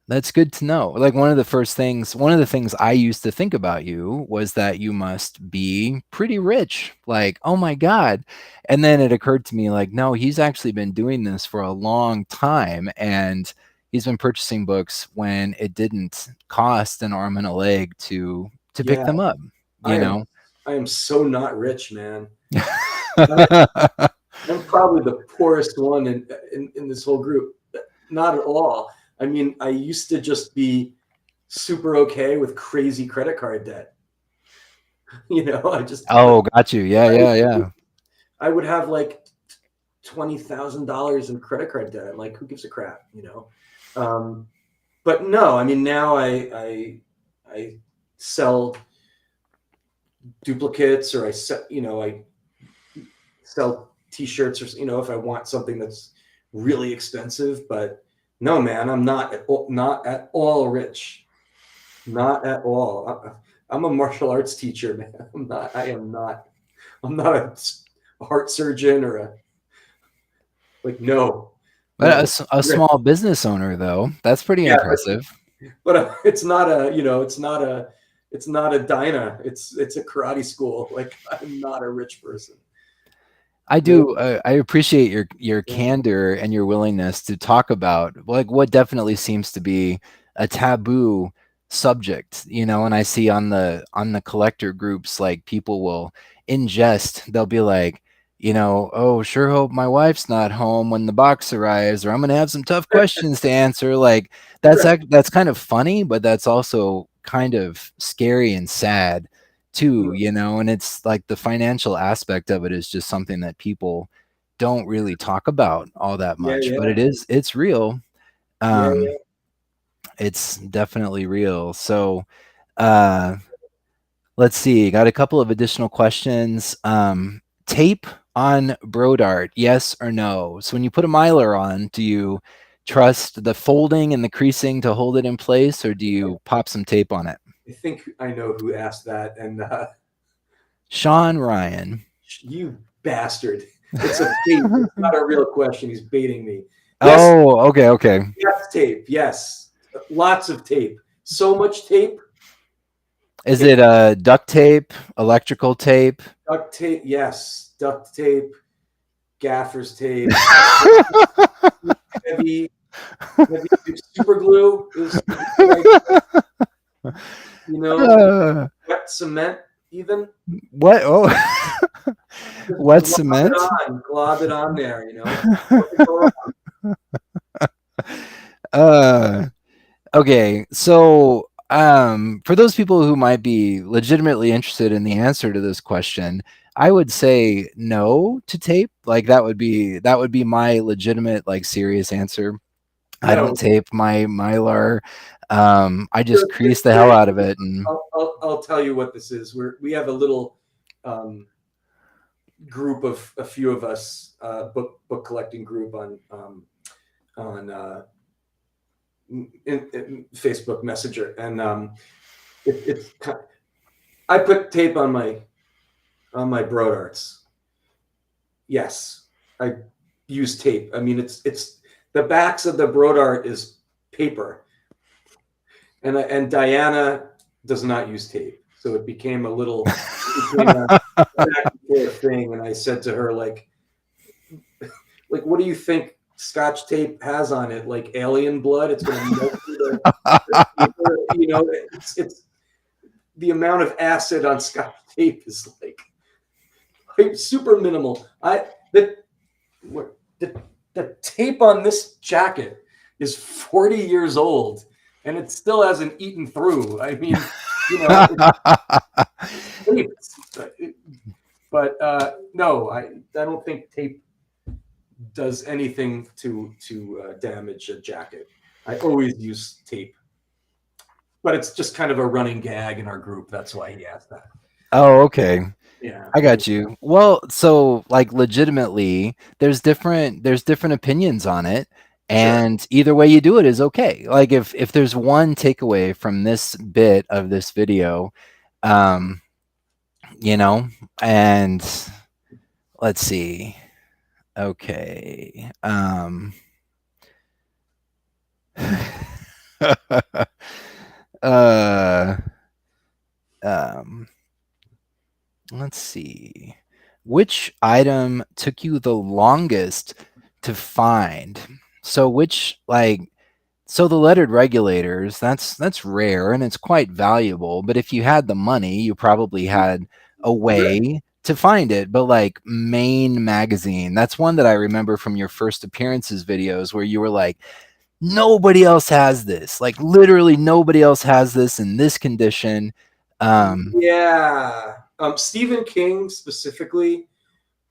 That's good to know. Like one of the things I used to think about you was that you must be pretty rich. Like, oh my God. And then it occurred to me, like, no, he's actually been doing this for a long time. And he's been purchasing books when it didn't cost an arm and a leg to pick Yeah, them up, I you am know? I am so not rich, man. I, I'm probably the poorest one in this whole group. Not at all. I mean, I used to just be super okay with crazy credit card debt. I just like Oh, got you. Yeah, I, yeah, yeah. I would have like $20,000 in credit card debt. I'm like, who gives a crap, But no, I mean now I sell duplicates, or I sell T-shirts, or if I want something that's really expensive. But no, man, I'm not at all rich. Not at all. I'm a martial arts teacher, man. I am not. I'm not a heart surgeon or no, But no. a small business owner, though, that's pretty Yeah, impressive. but it's not a Dinah. It's a karate school. Like, I'm not a rich person. I No. do. I appreciate your Yeah. candor and your willingness to talk about like what definitely seems to be a taboo subject. And I see on the collector groups, like people will ingest. They'll be like, oh, sure hope my wife's not home when the box arrives, or I'm gonna have some tough questions to answer. Like Right. that's kind of funny, but that's also kind of scary and sad too, and it's like the financial aspect of it is just something that people don't really talk about all that Yeah, much, but yeah, it's real. yeah, um yeah. it's definitely real. So uh let's see, got a couple of additional questions. Tape on Brodart, yes or no? So when you put a miler on, do you trust the folding and the creasing to hold it in place, or do you pop some tape on it? I think I know who asked that, and Sean Ryan. you bastard. It's a bait. It's not a real question. He's baiting me. Yes, Oh, okay, okay. yes, tape. Yes, lots of tape. So much tape. Is It it duct tape, electrical tape? Duct tape. Yes, duct tape. Gaffer's tape. Heavy, heavy super glue is like, you know, Uh, wet cement even. what? Oh, Just wet cement? glob it on there. Uh, okay. So, for those people who might be legitimately interested in the answer to this question, I would say no to tape. Like that would be my legitimate, like, serious answer. I don't No, tape my Mylar. I just crease the hell there- out of it, and I'll tell you what this is. We have a little um, group of a few of us, book collecting group on in Facebook Messenger, and it's I put tape on my Brodarts. Yes, I use tape. I mean, it's the backs of the Brodart is paper, and Diana does not use tape, so it became a back and forth thing. And I said to her, like, what do you think Scotch tape has on it? Like alien blood? It's going to melt through the paper. It's the amount of acid on Scotch tape is like super minimal. The the the tape on this jacket is 40 years old, and it still hasn't eaten through. I mean, it's tape. But no, I don't think tape does anything to damage a jacket. I always use tape, but it's just kind of a running gag in our group. That's why he asked that. oh, okay. Yeah, I got you. Well, so like legitimately, there's different opinions on it, sure. and either way you do it is okay. Like if there's one takeaway from this bit of this video, um, you know, and let's see. Okay. uh, um, let's see. Which item took you the longest to find? So which like so the lettered regulators, that's rare and it's quite valuable, but if you had the money, you probably had a way to find it. But like Main magazine, that's one that I remember from your first appearances videos where you were like, nobody else has this. Like literally nobody else has this in this condition. Yeah. Stephen King specifically,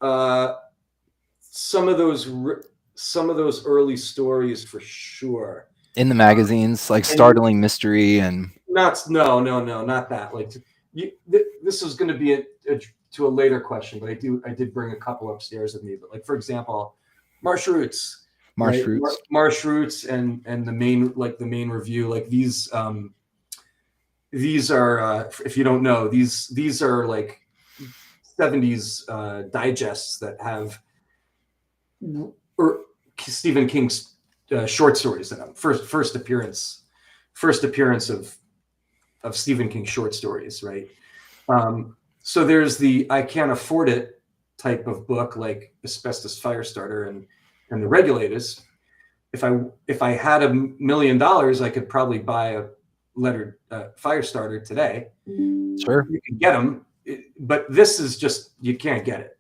some of those early stories for sure. In the magazines, like Startling Mystery and not that. Like this was going to be to a later question, but I did bring a couple upstairs with me. But like for example, Marsh Roots, Marsh right? Roots. Marsh Roots and the main review, like these are if you don't know, these are like 70s digests that have Stephen King's short stories in them. First appearance of Stephen King short stories, right? So there's the I can't afford it type of book like Asbestos, Firestarter, and the Regulators. If I had $1 million, I could probably buy a lettered Firestarter today. Sure, you can get them, but this is just you can't get it.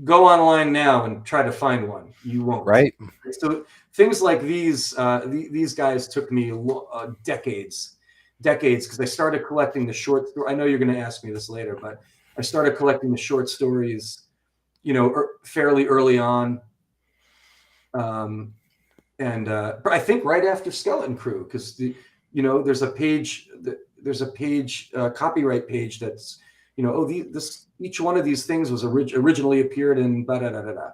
Go online now and try to find one. You won't. Right. So things like these guys took me decades because I started collecting the short story. I know you're going to ask me this later, but I started collecting the short stories, fairly early on. And I think right after Skeleton Crew, because there's a page copyright page that's each one of these things was originally appeared in da da da da da.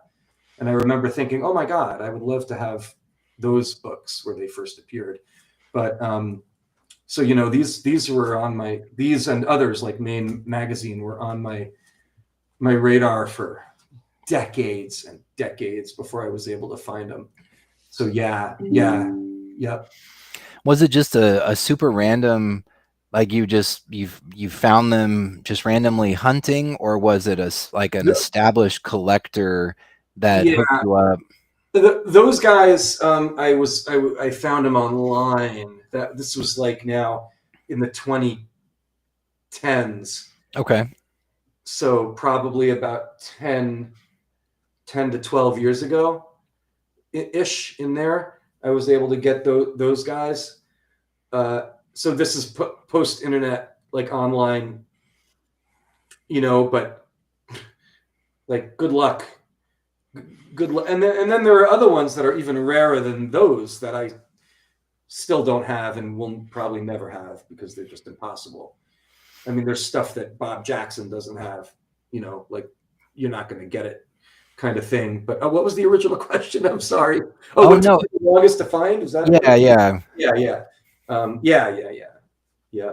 And I remember thinking, oh my God, I would love to have those books where they first appeared. But so these were on these and others like Main magazine were on my radar for decades and decades before I was able to find them. So yeah. Was it just a super random, like you found them just randomly hunting, or was it an established collector that hooked you up? Those guys, I found them online. This was like now in the 2010s. Okay. So probably about 10 to 12 years ago ish in there. I was able to get those guys. So this is post internet, like online, but like good luck. And then there are other ones that are even rarer than those that I still don't have and will probably never have because they're just impossible. I mean, there's stuff that Bob Jackson doesn't have, like you're not going to get it kind of thing. But what was the original question? I'm sorry. What no. took the longest to find? Is that? Yeah.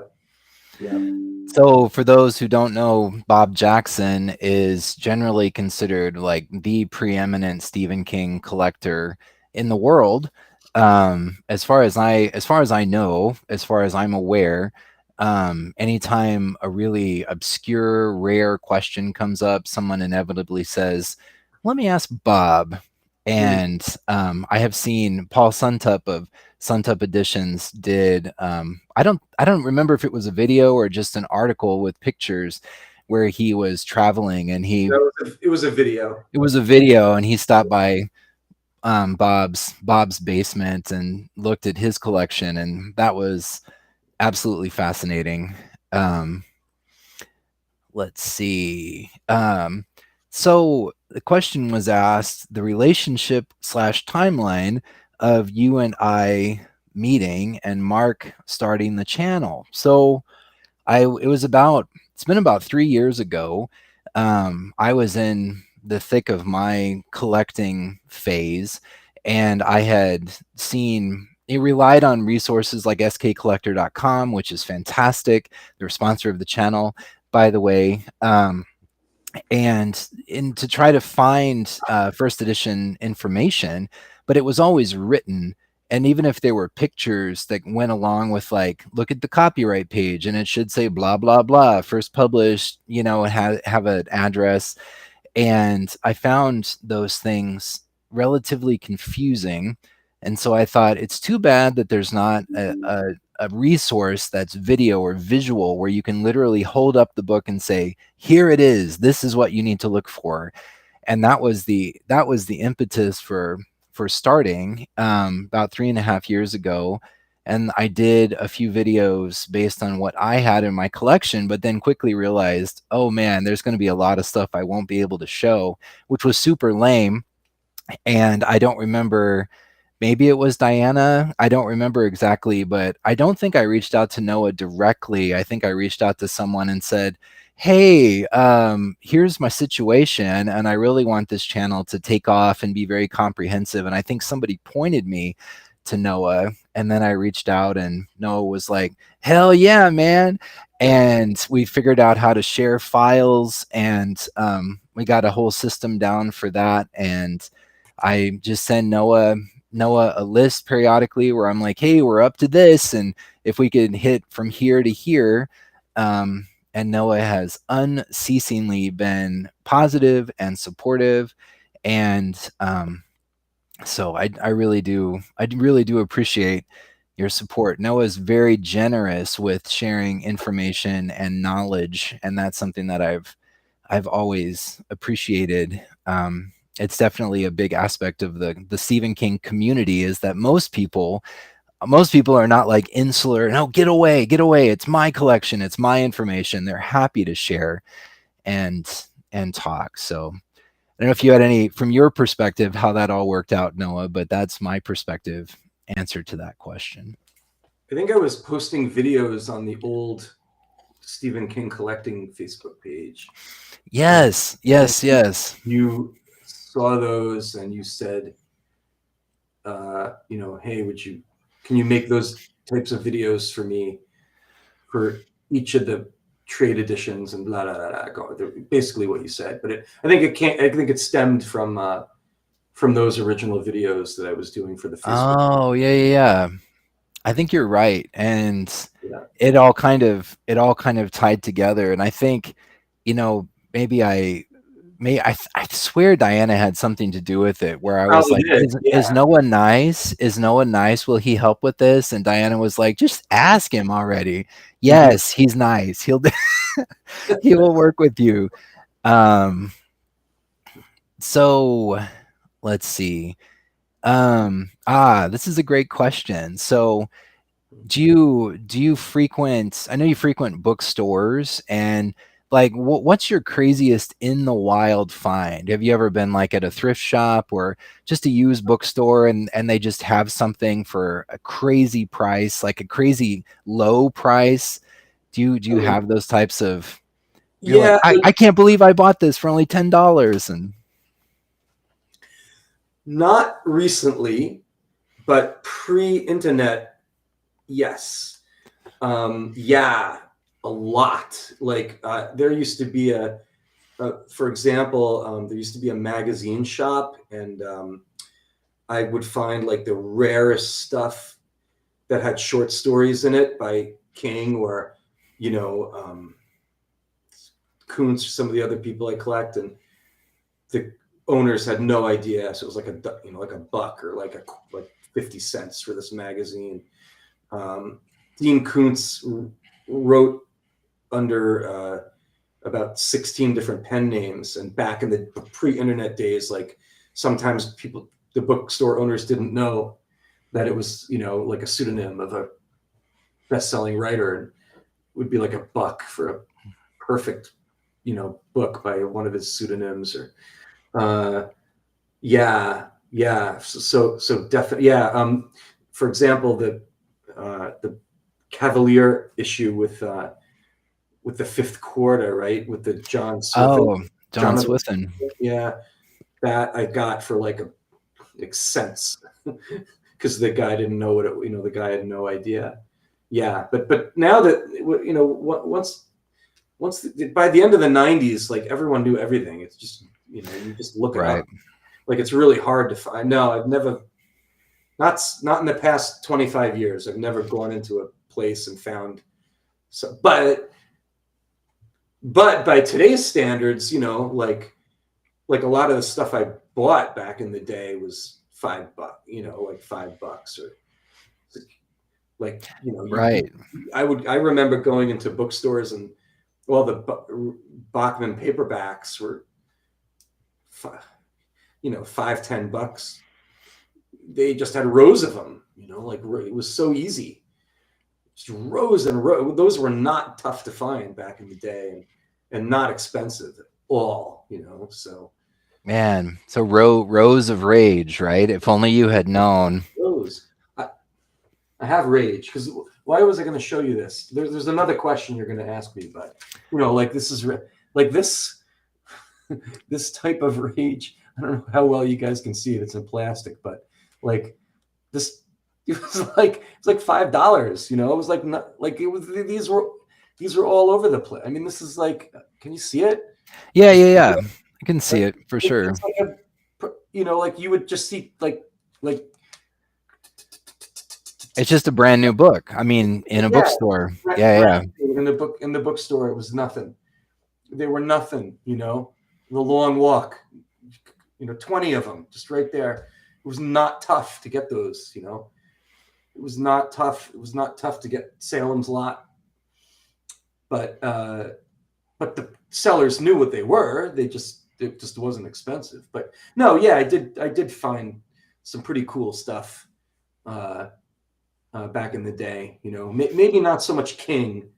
So for those who don't know, Bob Jackson is generally considered like the preeminent Stephen King collector in the world. As far as I know, as far as I'm aware, anytime a really obscure, rare question comes up, someone inevitably says, "Let me ask Bob." And I have seen Paul Suntup of Suntup Editions did. I don't remember if it was a video or just an article with pictures where he was traveling and it was a video. It was a video, and he stopped by Bob's basement and looked at his collection, and that was absolutely fascinating. Let's see. So the question was asked, the relationship / timeline of you and I meeting and Mark starting the channel. So it's been about 3 years ago. I was in the thick of my collecting phase, and I had seen it relied on resources like skcollector.com, which is fantastic. They're a sponsor of the channel, by the way. And to try to find first edition information, but it was always written. and even if they were pictures that went along with, like, look at the copyright page and it should say blah blah blah, first published, you know, have an address. And I found those things relatively confusing. And so I thought it's too bad that there's not a resource that's video or visual where you can literally hold up the book and say, here it is, this is what you need to look for. And that was the impetus for starting about 3.5 years ago. And I did a few videos based on what I had in my collection, but then quickly realized, oh man, there's going to be a lot of stuff I won't be able to show, which was super lame. And I don't remember, maybe it was Diana. I don't remember exactly, but I don't think I reached out to Noah directly. I think I reached out to someone and said, hey, here's my situation, and I really want this channel to take off and be very comprehensive. And I think somebody pointed me to Noah, and then I reached out, and Noah was like, hell yeah, man. And we figured out how to share files, and we got a whole system down for that. And I just send Noah a list periodically where I'm like, hey, we're up to this, and if we could hit from here to here. And Noah has unceasingly been positive and supportive. And so I really do appreciate your support. Noah's very generous with sharing information and knowledge, and that's something that I've always appreciated. It's definitely a big aspect of the Stephen King community, is that most people are not like insular. No, get away, it's my collection, it's my information. They're happy to share and talk. So I don't know if you had any, from your perspective, how that all worked out, Noah, but that's my perspective answer to that question. I think I was posting videos on the old Stephen King collecting Facebook page. Yes. You saw those and you said, hey, can you make those types of videos for me for each of the trade editions and blah blah blah. Basically what you said, but I think it stemmed from those original videos that I was doing for the Facebook. Oh yeah. I think you're right, and Yeah. it all kind of tied together. And I think, maybe I swear Diana had something to do with it, where I was Probably like, did. is Noah nice? Is Noah nice? Will he help with this? And Diana was like, just ask him already. Yes, he's nice. He will work with you. So let's see. This is a great question. So do you frequent, I know you frequent bookstores, and like what's your craziest in the wild find? Have you ever been like at a thrift shop or just a used bookstore, and they just have something for a crazy price, like a crazy low price? Do you have those types of, you're like, I can't believe I bought this for only $10? And not recently, but pre-internet, yes. Yeah, a lot. Like there used to be for example, there used to be a magazine shop, and I would find like the rarest stuff that had short stories in it by King, or Kuntz, or some of the other people I collect, and the owners had no idea. So it was like a buck or like 50 cents for this magazine. Dean Kuntz wrote under about 16 different pen names, and back in the pre-internet days, like sometimes the bookstore owners didn't know that it was like a pseudonym of a best-selling writer, and it would be like a buck for a perfect book by one of his pseudonyms. Or so definitely, yeah. For example, the Cavalier issue with the fifth quarter, right, with the John Swithin. John Swithin. Yeah, that I got for like cents, because the guy didn't know what it. The guy had no idea. Yeah, but now that once by the end of the 90s, like everyone knew everything. It's just you just look it up. Like it's really hard to find. No, I've never. Not in the past 25 years. I've never gone into a place and found so, but by today's standards, you know, like a lot of the stuff I bought back in the day was $5, you know, like $5 or like, you know, Right. I remember going into bookstores and all the Bachman paperbacks were, you know, $5-10. They just had rows of them, you know, like it was so easy. Just rows and rows. Those were not tough to find back in the day, and not expensive at all, you know. So Man, so rows of rage, right? If only you had known. rows. I have rage because why was I going to show you this? There's another question you're going to ask me, but you know, like this is like this this type of rage. I don't know how well you guys can see it. It's in plastic, but like this, it was like $5. You know, it was like not like it was. These were all over the place. I mean, this is like, can you see it? Yeah, yeah, yeah. I can see Like, it for sure. it's like you know, like you would just see like It's just a brand new book. I mean, in a yeah, bookstore. Yeah, yeah. in the bookstore, it was nothing. They were nothing, you know. The long walk, you know, 20 of them just right there. It was not tough to get those, you know. It was not tough. It was not tough to get Salem's Lot, but the sellers knew what they were. It just wasn't expensive. But no, yeah, I did find some pretty cool stuff back in the day. You know, maybe not so much King,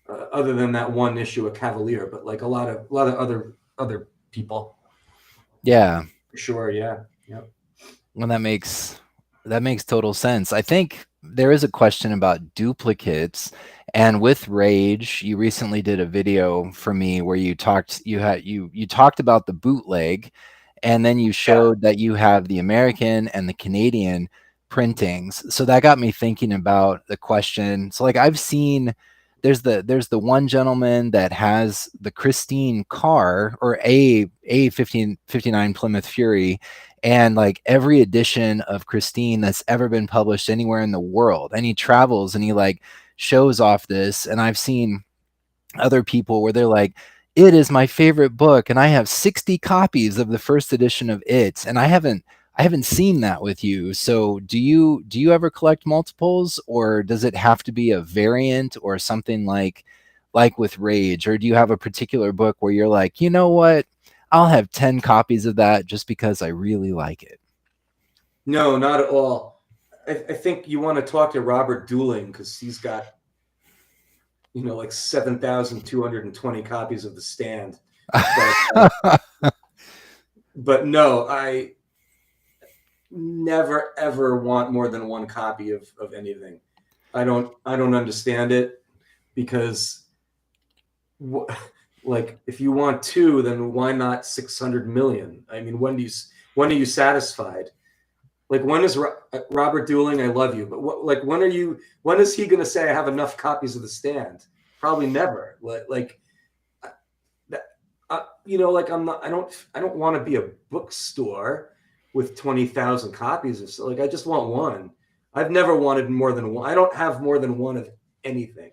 other than that one issue of Cavalier, but like a lot of other people. Yeah. For sure, yeah, yeah. Well, that makes total sense. I think there is a question about duplicates, and with Rage, you recently did a video for me where you talked about the bootleg, and then you showed that you have the American and the Canadian printings. So that got me thinking about the question. So like I've seen there's the one gentleman that has the Christine car, or a 1559 Plymouth Fury, and like every edition of Christine that's ever been published anywhere in the world. And he travels and he like shows off this. And I've seen other people where they're like, it is my favorite book and I have 60 copies of the first edition of it. And I haven't seen that with you. So do you ever collect multiples, or does it have to be a variant or something like with Rage? Or do you have a particular book where you're like, you know what, I'll have 10 copies of that just because I really like it? No, not at all. I think you want to talk to Robert Dooling because he's got, you know, like 7,220 copies of The Stand. But no, I never ever want more than one copy of anything. I don't understand it, because like if you want two, then why not 600 million? I mean, when are you satisfied? Like, when is Robert Dooling? I love you, but like when is he going to say I have enough copies of The Stand? Probably never. Like that, you know, like I don't want to be a bookstore with 20,000 copies of, like, I just want one. I've never wanted more than one. I don't have more than one of anything.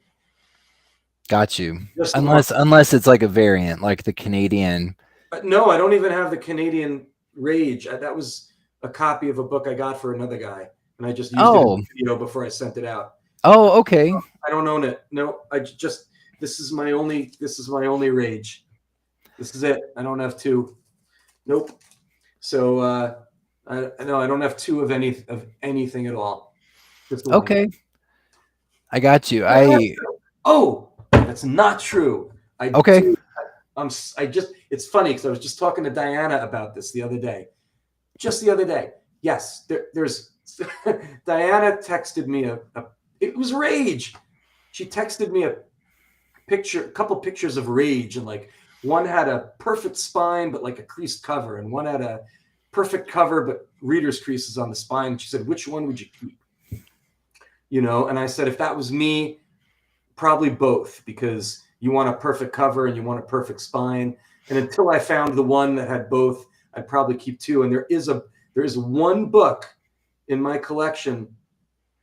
Got you. Just one. Unless it's like a variant, like the Canadian. No, I don't even have the Canadian Rage. That was a copy of a book I got for another guy, and I just used it in the video before I sent it out. Oh, okay. I don't own it. No, this is my only Rage. This is it. I don't have two. Nope. So I don't have two of anything at all. Just one. Okay. I got you. Oh, that's not true. Okay. It's funny because I was just talking to Diana about this the other day. Just the other day. Yes, there's Diana texted me it was Rage. She texted me a couple pictures of Rage, and like one had a perfect spine but like a creased cover, and one had a perfect cover but reader's creases on the spine. She said, which one would you keep? You know, and I said, if that was me, probably both, because you want a perfect cover and you want a perfect spine. And until I found the one that had both, I'd probably keep two. And there is one book in my collection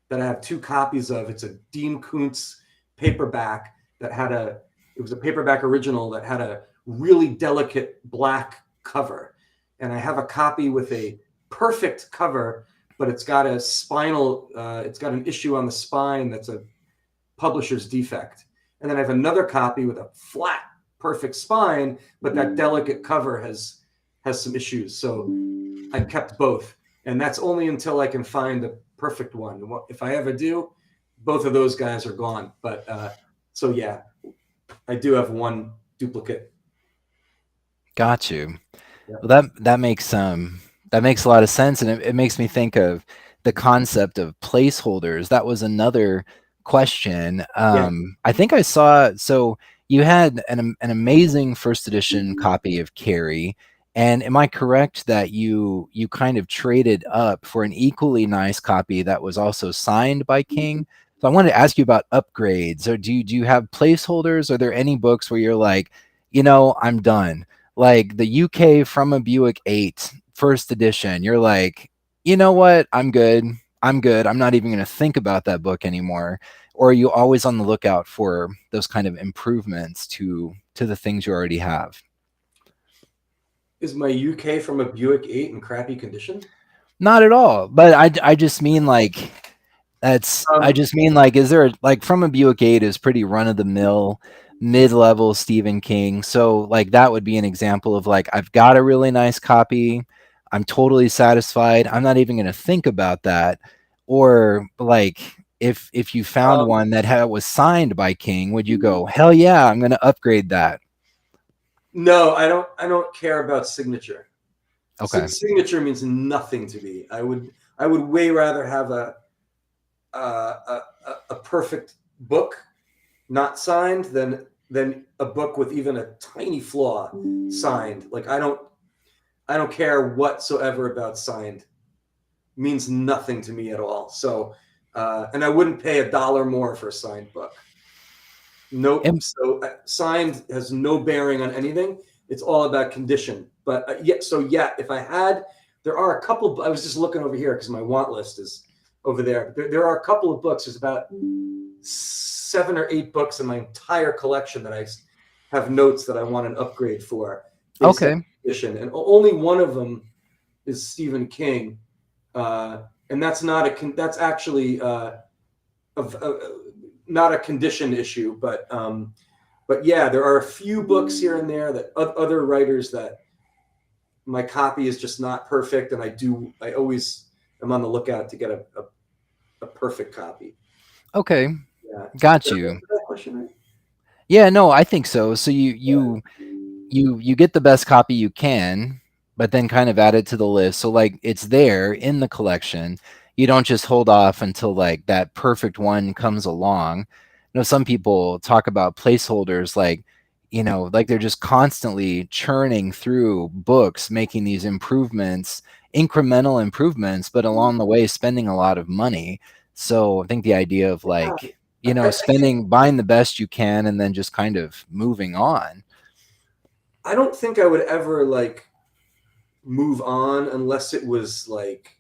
that I have 2 copies of. It's a Dean Koontz paperback that had it was a paperback original that had a really delicate black cover. And I have a copy with a perfect cover, but it's got a it's got an issue on the spine that's a publisher's defect. And then I have another copy with a flat, perfect spine, but that delicate cover has some issues. So I kept both. And that's only until I can find the perfect one. If I ever do, both of those guys are gone. But so yeah, I do have one duplicate. Got you. Yeah. Well, that makes a lot of sense, and it makes me think of the concept of placeholders. That was another question. Yeah. I think I saw. So you had an amazing first edition copy of Carrie, and am I correct that you kind of traded up for an equally nice copy that was also signed by King? So I wanted to ask you about upgrades. Or do you have placeholders? Are there any books where you're like, I'm done? Like the UK From a Buick 8 first edition, you're like, you know what? I'm good. I'm good. I'm not even going to think about that book anymore. Or are you always on the lookout for those kind of improvements to the things you already have? Is my UK From a Buick 8 in crappy condition? Not at all. But I just mean like I just mean like, is there like From a Buick 8 is pretty run of the mill, mid level Stephen King. So like that would be an example of like, I've got a really nice copy. I'm totally satisfied. I'm not even going to think about that. Or like, if you found one that was signed by King, would you go, hell yeah, I'm going to upgrade that? No, I don't care about signature. Okay. Signature means nothing to me. I would way rather have a perfect book not signed than a book with even a tiny flaw signed. Like I don't care whatsoever about signed. It means nothing to me at all. So and I wouldn't pay $1 more for a signed book. Nope. And, So signed has no bearing on anything. It's all about condition. But if I had, there are a couple. I was just looking over here because my want list is over there. There are a couple of books. There's about 7 or 8 books in my entire collection that I have notes that I want an upgrade for. okay. Edition, and only one of them is Stephen King, and that's actually not a condition issue, but yeah, there are a few books here and there that other writers that my copy is just not perfect, and I always am on the lookout to get a perfect copy. Okay. Yeah. Got you. That question, right? Yeah, no, I think so. So you get the best copy you can, but then kind of add it to the list. So like it's there in the collection. You don't just hold off until like that perfect one comes along. Some people talk about placeholders like, like they're just constantly churning through books, making these improvements, incremental improvements, but along the way spending a lot of money. So I think the idea of like, buying the best you can and then just kind of moving on. I don't think I would ever like move on unless it was like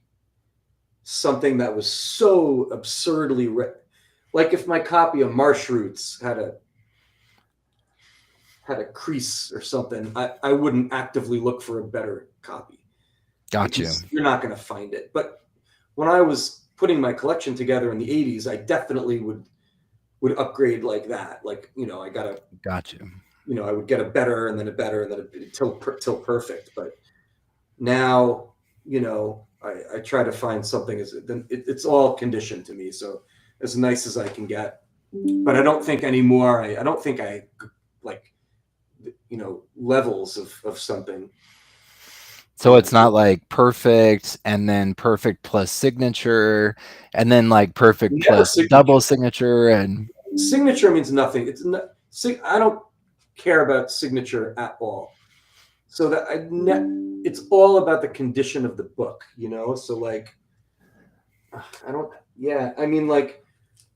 something that was so absurdly like if my copy of Marsh Roots had a crease or something, I wouldn't actively look for a better copy. Got you. You're not going to find it. But when I was putting my collection together in the 80s, I definitely would upgrade like that. Like, I got you. I would get a better and then a better and then till perfect. But now, I try to find something it's all conditioned to me. So as nice as I can get, but I don't think anymore. I don't think I like, levels of something. So it's not like perfect and then perfect plus signature and then like perfect plus double signature and signature means nothing. I don't care about signature at all. So that it's all about the condition of the book, So like, I don't. Yeah, I mean, like,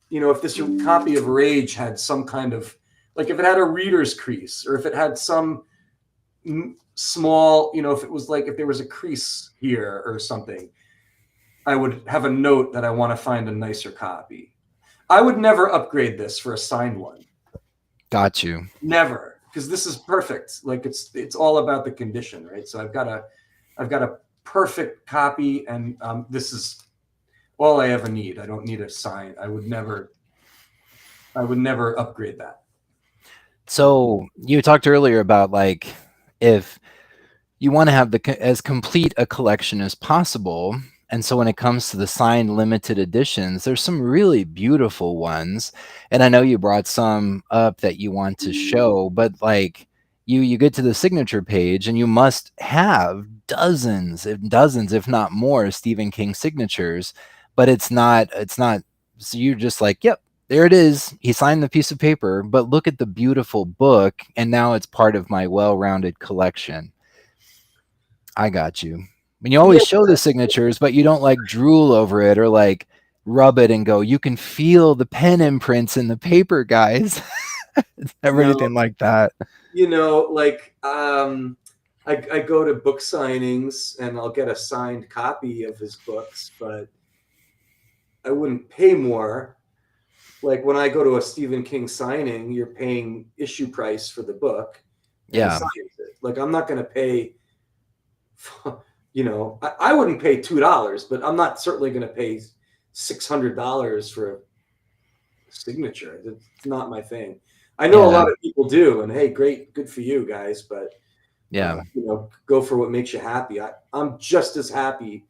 if this copy of Rage had some kind of like, if it had a reader's crease, or if it had some small, if it was like if there was a crease here or something, I would have a note that I want to find a nicer copy. I would never upgrade this for a signed one. Got you. Never, because this is perfect. Like it's all about the condition, right? So I've got a perfect copy, and this is all I ever need. I don't need a sign. I would never upgrade that. So you talked earlier about like if you want to have as complete a collection as possible. And so when it comes to the signed limited editions, there's some really beautiful ones. And I know you brought some up that you want to show, but like you get to the signature page and you must have dozens and dozens, if not more, Stephen King signatures. But it's not so you're just like, yep, there it is. He signed the piece of paper, but look at the beautiful book, and now it's part of my well-rounded collection. I got you. And you always Yeah, show the signatures, but you don't like drool over it or like rub it and go, you can feel the pen imprints in the paper, guys. It's never no, anything like that. like I go to book signings and I'll get a signed copy of his books, but I wouldn't pay more. Like when I go to a Stephen King signing, you're paying issue price for the book, and he Yeah. signs it. Like I'm not going to pay. I wouldn't pay $2, but I'm not certainly going to pay $600 for a signature. It's not my thing. I know a Yeah. lot of people do, and hey, great, good for you guys. But Yeah. go for what makes you happy. I'm just as happy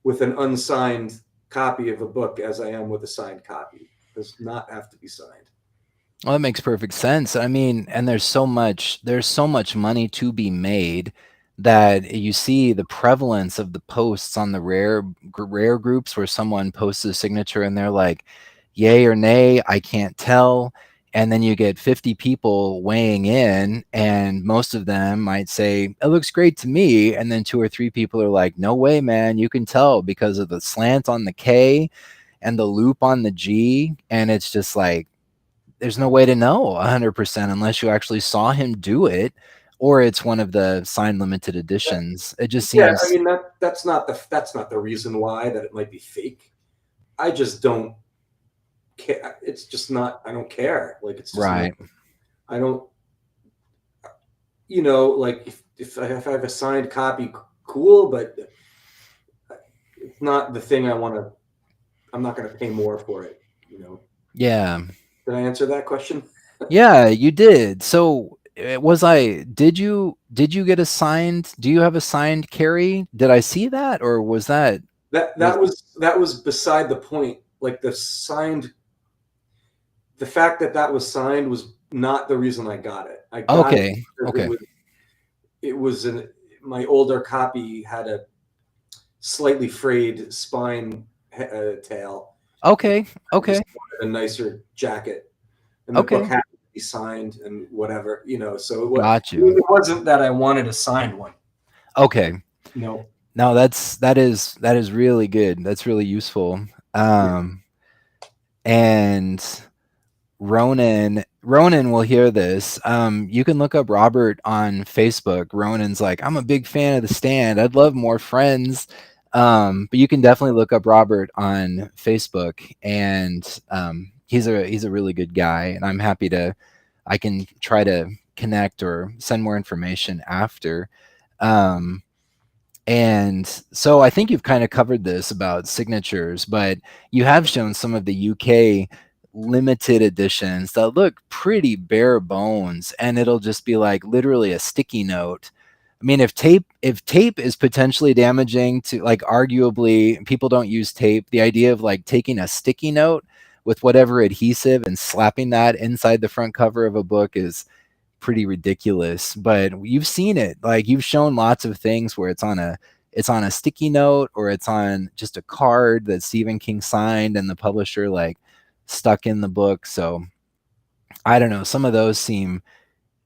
with an unsigned copy of a book as I am with a signed copy. It does not have to be signed. Well, that makes perfect sense. I mean, and there's so much money to be made that you see the prevalence of the posts on the rare groups where someone posts a signature and they're like, yay or nay, I can't tell. And then you get 50 people weighing in, and most of them might say, it looks great to me. And then two or three people are like, no way, man, you can tell because of the slant on the K and the loop on the G. And it's just like, there's no way to know 100% unless you actually saw him do it, or it's one of the signed limited editions. It just Yeah, I seems mean that's not the reason why that it might be fake. I just don't care. It's just not. I don't care. Like it's just not. right. I don't. Like if I have a signed copy, cool, but it's not the thing I want to. I'm not going to pay more for it. Yeah. Did I answer that question? Yeah, you did. So did you get a signed, do you have a signed carry? Did I see that, or was that That was that was beside the point. Like the fact that was signed was not the reason I got it. I got it okay. because Okay. my older copy had a slightly frayed spine tail. Okay. I just Okay. wanted a nicer jacket, and the book Okay. had to be signed and whatever. So Got you. it wasn't that I wanted a signed one. Okay. No. No, that is really good. That's really useful. Yeah. And Ronan will hear this. You can look up Robert on Facebook. Ronan's like, I'm a big fan of The Stand. I'd love more friends. But you can definitely look up Robert on Facebook, and he's a really good guy, and I can try to connect or send more information after. Um, and so I think you've kind of covered this about signatures, but you have shown some of the UK limited editions that look pretty bare bones, and it'll just be like literally a sticky note. I mean, if tape is potentially damaging to, like, arguably people don't use tape, the idea of like taking a sticky note with whatever adhesive and slapping that inside the front cover of a book is pretty ridiculous. But you've seen it, like you've shown lots of things where it's on a sticky note, or it's on just a card that Stephen King signed and the publisher like stuck in the book. So I don't know, some of those seem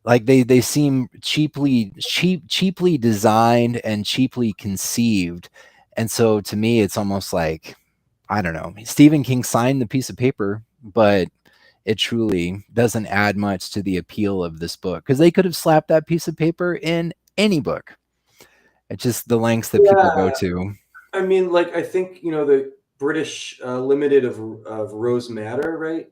like they seem cheaply designed and cheaply conceived. And so to me it's almost like, I don't know, Stephen King signed the piece of paper, but it truly doesn't add much to the appeal of this book, because they could have slapped that piece of paper in any book. It's just the lengths that people go Yeah. to. I mean, like, I think, the British Limited of Rose Madder, right,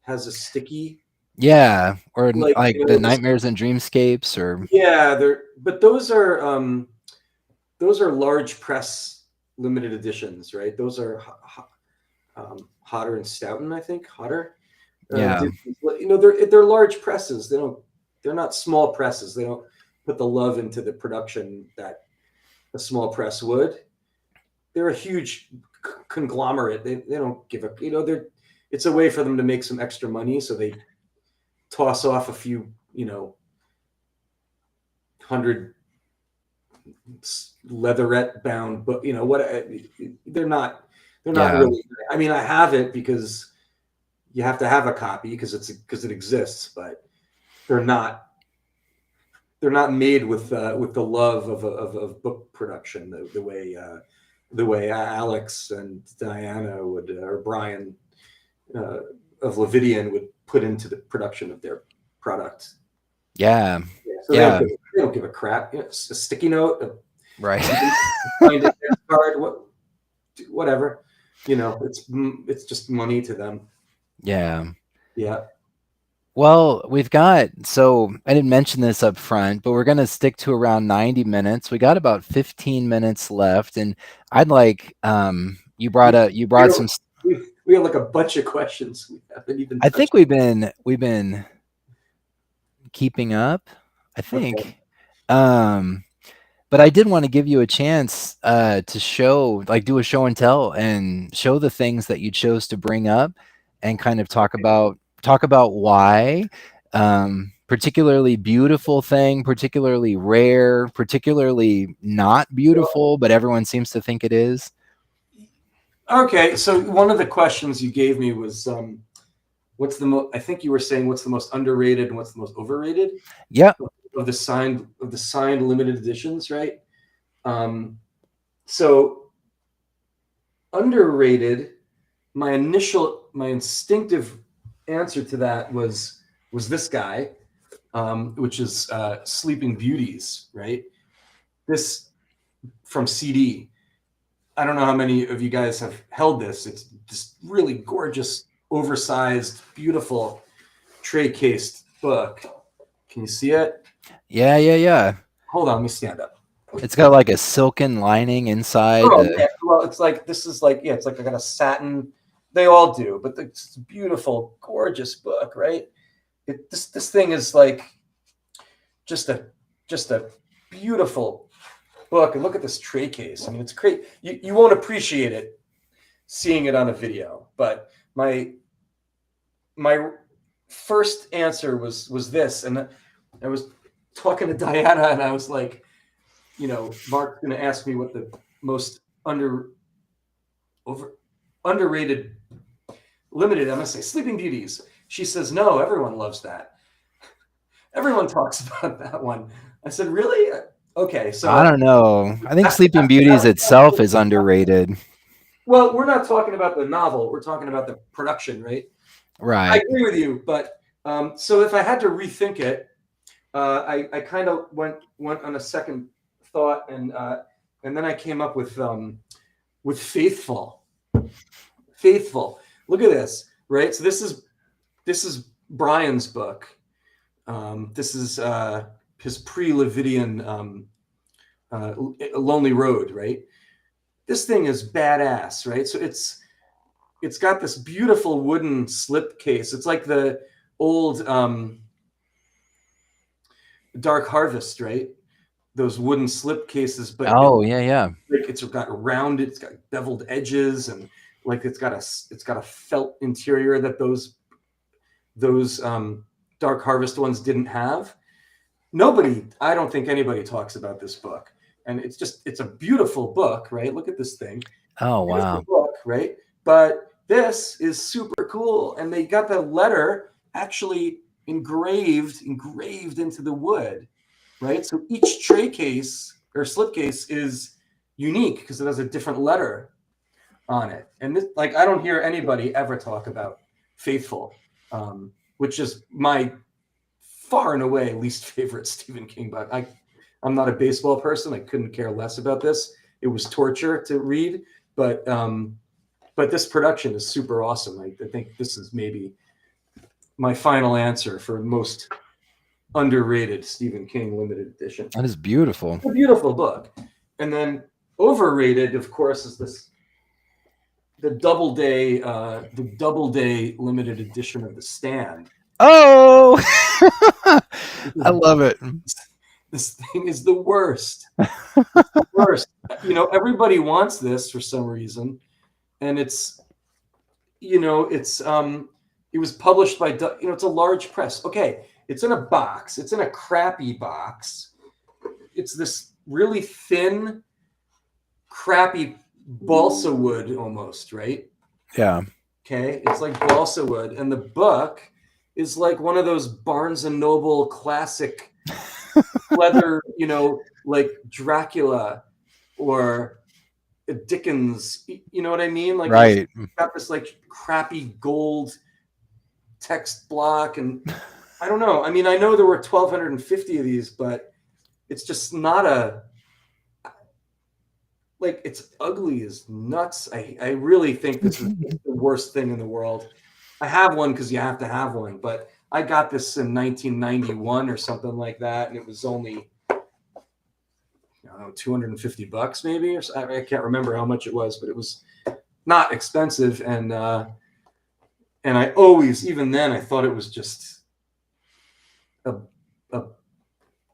has a sticky, Yeah, or like, like the Nightmares and Dreamscapes, or yeah, but those are large press limited editions, right? Those are Hotter and Stoughton, I think. Hotter. yeah, They're large presses. They're not small presses. They don't put the love into the production that a small press would. They're a huge conglomerate. They don't give a, it's a way for them to make some extra money, so they toss off a few, 100 leatherette bound, but what, they're not yeah, really. I mean, I have it because you have to have a copy because it exists, but they're not they're not made with the love of book production the way Alex and Diana would, or Brian uh, of Levidian would put into the production of their product. yeah, Yeah, so yeah, they don't give a crap. A sticky note, right. find a card, whatever. It's just money to them. Yeah. Yeah. Well, so I didn't mention this up front, but we're going to stick to around 90 minutes. We got about 15 minutes left, and I'd like, you We brought have, some, we have like a bunch of questions we haven't even I think touched. we've been keeping up, I Okay. think. Um, but I did want to give you a chance to do a show and tell and show the things that you chose to bring up and kind of talk about why, particularly beautiful thing, particularly rare, particularly not beautiful, but everyone seems to think it is. Okay. So one of the questions you gave me was, I think you were saying, what's the most underrated and what's the most overrated Yep. of the signed limited editions, right? So underrated, my instinctive answer to that was this guy, which is Sleeping Beauties, right? This from CD. I don't know how many of you guys have held this. It's this really gorgeous, oversized, beautiful tray cased book. Can you see it? Yeah, yeah, yeah. Hold on, let me stand up. It's got like a silken lining inside Oh the yeah, well, it's like this is like, yeah, it's like I got a satin. They all do, but it's a beautiful, gorgeous book, right? This thing is like just a beautiful book. And look at this tray case. I mean, it's great. You won't appreciate it seeing it on a video, but my first answer was this, and I was talking to Diana, and I was like, Mark's going to ask me what the most underrated limited. I'm going to say Sleeping Beauties. She says, no, everyone loves that. Everyone talks about that one. I said, really? Okay, I so don't know. I think Sleeping Beauties itself is underrated. well, we're not talking about the novel. We're talking about the production, right? I Right. agree with you, but so if I had to rethink it, I kind of went on a second thought, and then I came up with Faithful. Faithful. Look at this, right? So this is Brian's book. This is his pre-Levidian Lonely Road, right? This thing is badass, right? So it's got this beautiful wooden slip case. It's like the old Dark Harvest, right? Those wooden slip cases, but Oh, yeah, yeah. like it's got rounded, it's got beveled edges, and like it's got a felt interior that those Dark Harvest ones didn't have. I don't think anybody talks about this book, and it's a beautiful book, right? Look at this thing, Oh, beautiful wow. book, right? But this is super cool, and they got the letter actually engraved into the wood, right? So each tray case or slipcase is unique because it has a different letter on it. And this, like, I don't hear anybody ever talk about Faithful, which is my far and away least favorite Stephen King book. I'm not a baseball person. I couldn't care less about this. it was torture to read, but this production is super awesome. I think this is maybe my final answer for most underrated Stephen King limited edition. That is beautiful. It's a beautiful book. And then overrated, of course, is the double day limited edition of The Stand. Oh, I love it. This thing is the worst. It's the worst. You know, everybody wants this for some reason, and it's, you know, it's it was published by, you know, it's a large press. Okay, it's in a box. It's in a crappy box. It's this really thin, crappy balsa wood almost, right? Yeah. Okay, it's like balsa wood, and the book is like one of those Barnes and Noble classic leather, you know, like Dracula or Dickens. You know what I mean? Like, right. It's got this like crappy gold text block, and I don't know. I mean, I know there were 1,250 of these, but it's just not a, like, it's ugly as nuts. I really think this is the worst thing in the world. I have one because you have to have one, but I got this in 1991 or something like that, and it was only, I don't know, $250 maybe, or I can't remember how much it was, but it was not expensive. And I always, even then, I thought it was just a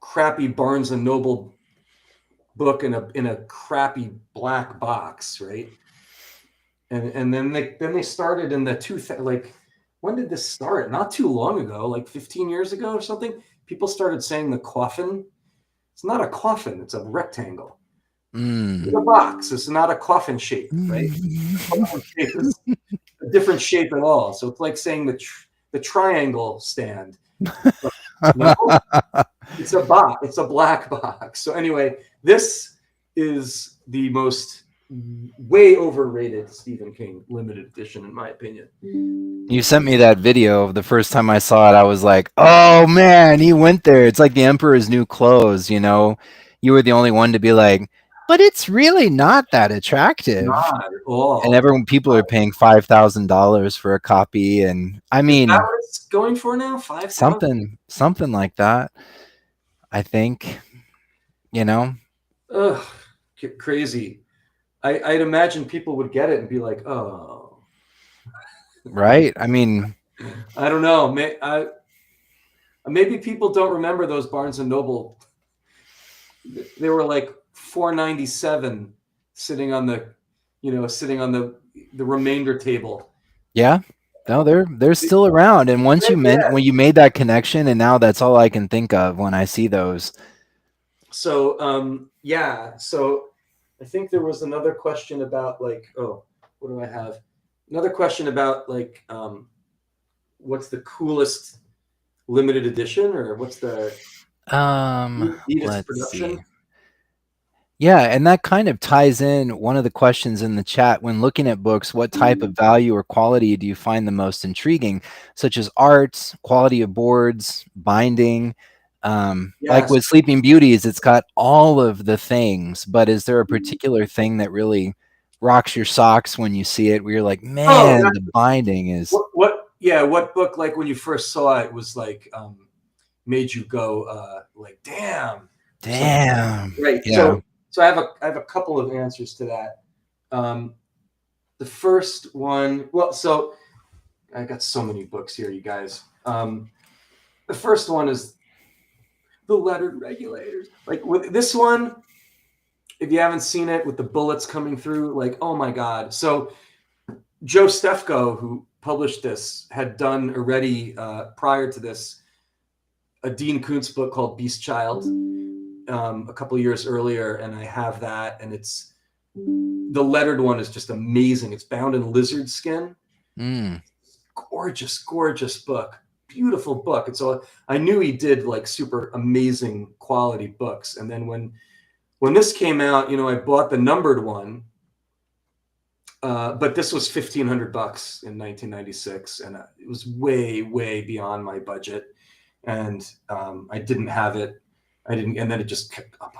crappy Barnes and Noble book in a crappy black box, right? And then they started in the like, when did this start? Not too long ago, like 15 years ago or something. People started saying the coffin. It's not a coffin. It's a rectangle. It's a box. It's not a coffin shape, right? Coffin shape is a different shape at all. So it's like saying the triangle stand. No, it's a box. It's a black box. So anyway, this is the most way overrated Stephen King limited edition, in my opinion. You sent me that video of the first time I saw it. I was like, oh man, he went there. It's like the Emperor's New Clothes, you know? You were the only one to be like, but it's really not that attractive. Not at all. And people are paying $5,000 for a copy. And I mean, is that what it's going for now? 5,000? something like that. I think, you know? Ugh, crazy. I'd imagine people would get it and be like, oh. Right? I mean, I don't know. Maybe people don't remember those Barnes and Noble. They were like $4.97 sitting on the remainder table. yeah. No, they're still around. And once when you made that connection, and now that's all I can think of when I see those. So yeah. So I think there was another question about like, oh, what do I have? Another question about like, what's the coolest limited edition, or what's the neatest production? See. Yeah, and that kind of ties in one of the questions in the chat. When looking at books, what type of value or quality do you find the most intriguing, such as art, quality of boards, binding? Like with Sleeping Beauties, it's got all of the things, but is there a particular thing that really rocks your socks when you see it, where you're like, man, the binding is... What book, like when you first saw it, was like, made you go, like, damn. Right. Yeah. So I have a couple of answers to that. The first one, well, so I got so many books here, you guys. The first one is The Lettered Regulators. Like with this one, if you haven't seen it, with the bullets coming through, like, oh my God. So Joe Stefko, who published this, had done already prior to this a Dean Koontz book called Beast Child a couple of years earlier, and I have that, and it's the lettered one is just amazing. It's bound in lizard skin. Gorgeous book, beautiful book. And so I knew he did like super amazing quality books. And then when this came out, you know, I bought the numbered one. But this was $1,500 in 1996, and it was way beyond my budget, and I didn't have it. And then it just kept up.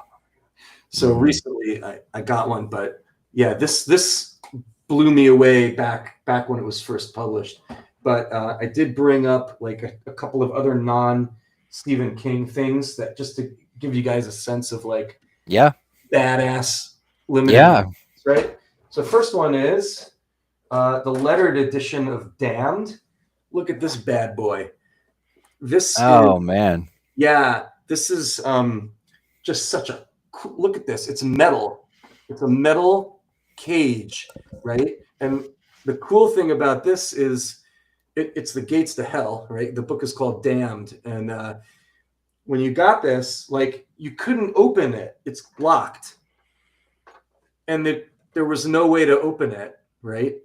So recently I got one, but yeah, this blew me away back when it was first published. But I did bring up like a couple of other non-Stephen King things that just to give you guys a sense of like badass limited right? So first one is the lettered edition of Damned. Look at this bad boy. This man. Yeah, this is just such a cool, look at this. It's metal. It's a metal cage, right? And the cool thing about this is it's the gates to hell, right? The book is called Damned, and when you got this, like you couldn't open it. It's locked, and there was no way to open it, right?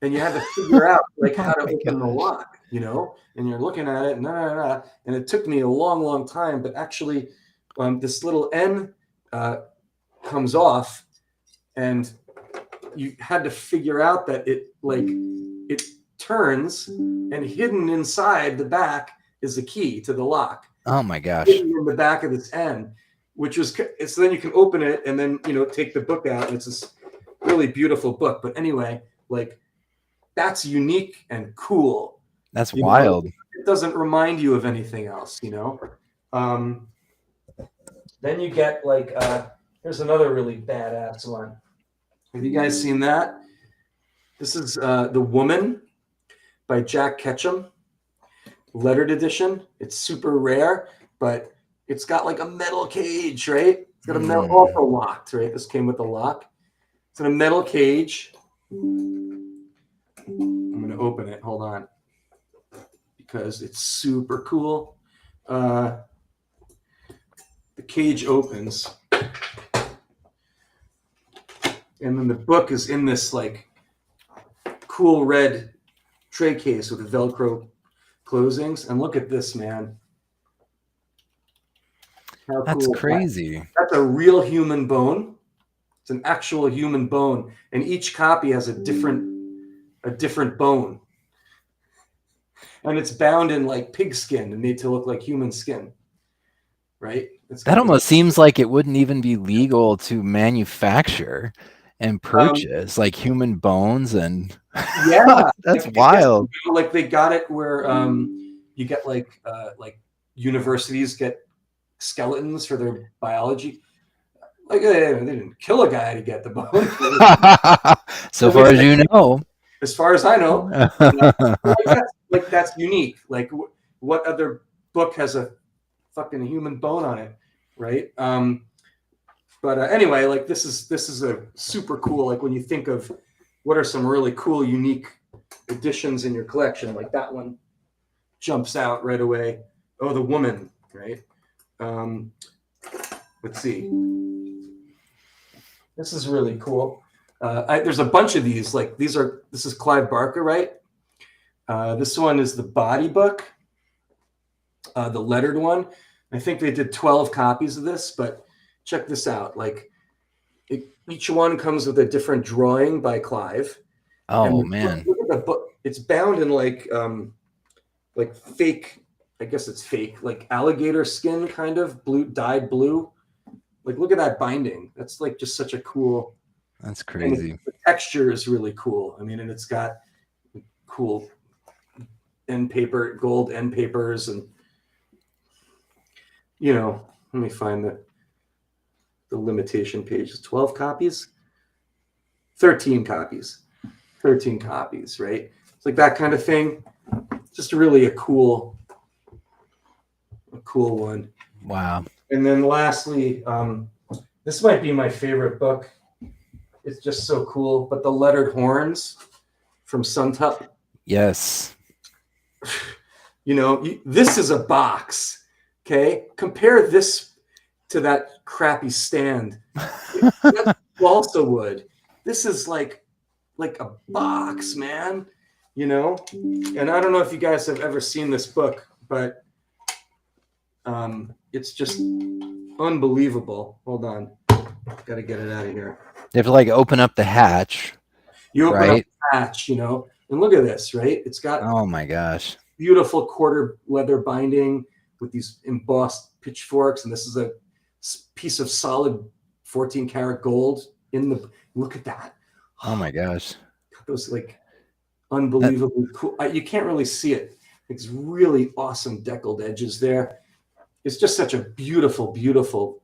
And you had to figure out like how to open the lock, you know, and you're looking at it, and it took me a long time, but actually this little N comes off, and you had to figure out that it turns, and hidden inside the back is the key to the lock. Oh my gosh. Hidden in the back of this N, which was, so then you can open it and then, you know, take the book out, and it's this really beautiful book. But anyway, like, that's unique and cool. That's wild. It doesn't remind you of anything else, you know? Then you get like, here's another really badass one. Have you guys seen that? This is The Woman by Jack Ketchum, lettered edition. It's super rare, but it's got like a metal cage, right? It's got a metal, also locked, right? This came with a lock. It's in a metal cage. I'm going to open it. Hold on. Because it's super cool. The cage opens. And then the book is in this like cool red tray case with the Velcro closings. And look at this, man. How That's cool crazy. That's a real human bone. It's an actual human bone. And each copy has a different bone. And it's bound in like pig skin and made to look like human skin. Right? That almost seems like it wouldn't even be legal to manufacture and purchase like human bones, and yeah, that's wild. Like they got it where you get like universities get skeletons for their biology. Like they didn't kill a guy to get the bone. So far as you know. As far as I know, that's unique. Like what other book has a fucking human bone on it, right? But anyway, like this is a super cool. Like when you think of what are some really cool, unique editions in your collection, like that one jumps out right away. Oh, The Woman, right? Let's see. This is really cool. There's a bunch of these. Like this is Clive Barker, right? This one is the Body book, the lettered one. I think they did 12 copies of this, but check this out. Like each one comes with a different drawing by Clive. Oh man! Look at the book. It's bound in like fake. I guess it's fake, like alligator skin, kind of blue, dyed blue. Like look at that binding. That's like just such a cool. That's crazy. The texture is really cool. I mean, and it's got cool end paper, gold end papers, and you know, let me find the limitation page. 12 copies, 13 copies, 13 copies, right? It's like that kind of thing. Just really a cool one. Wow. And then lastly, this might be my favorite book. It's just so cool. But The Lettered Horns from Suntup. Yes. You know, this is a box. Okay. Compare this to that crappy stand. That's balsa wood. This is like a box, man. You know? And I don't know if you guys have ever seen this book, but it's just unbelievable. Hold on. Got to get it out of here. You have to like open up the hatch. You open up the hatch, you know, and look at this, right? It's got oh my gosh, beautiful quarter leather binding with these embossed pitchforks, and this is a piece of solid 14 karat gold in the. Look at that. Oh my gosh. Those like That, unbelievably cool. You can't really see it. It's really awesome deckled edges there. It's just such a beautiful, beautiful.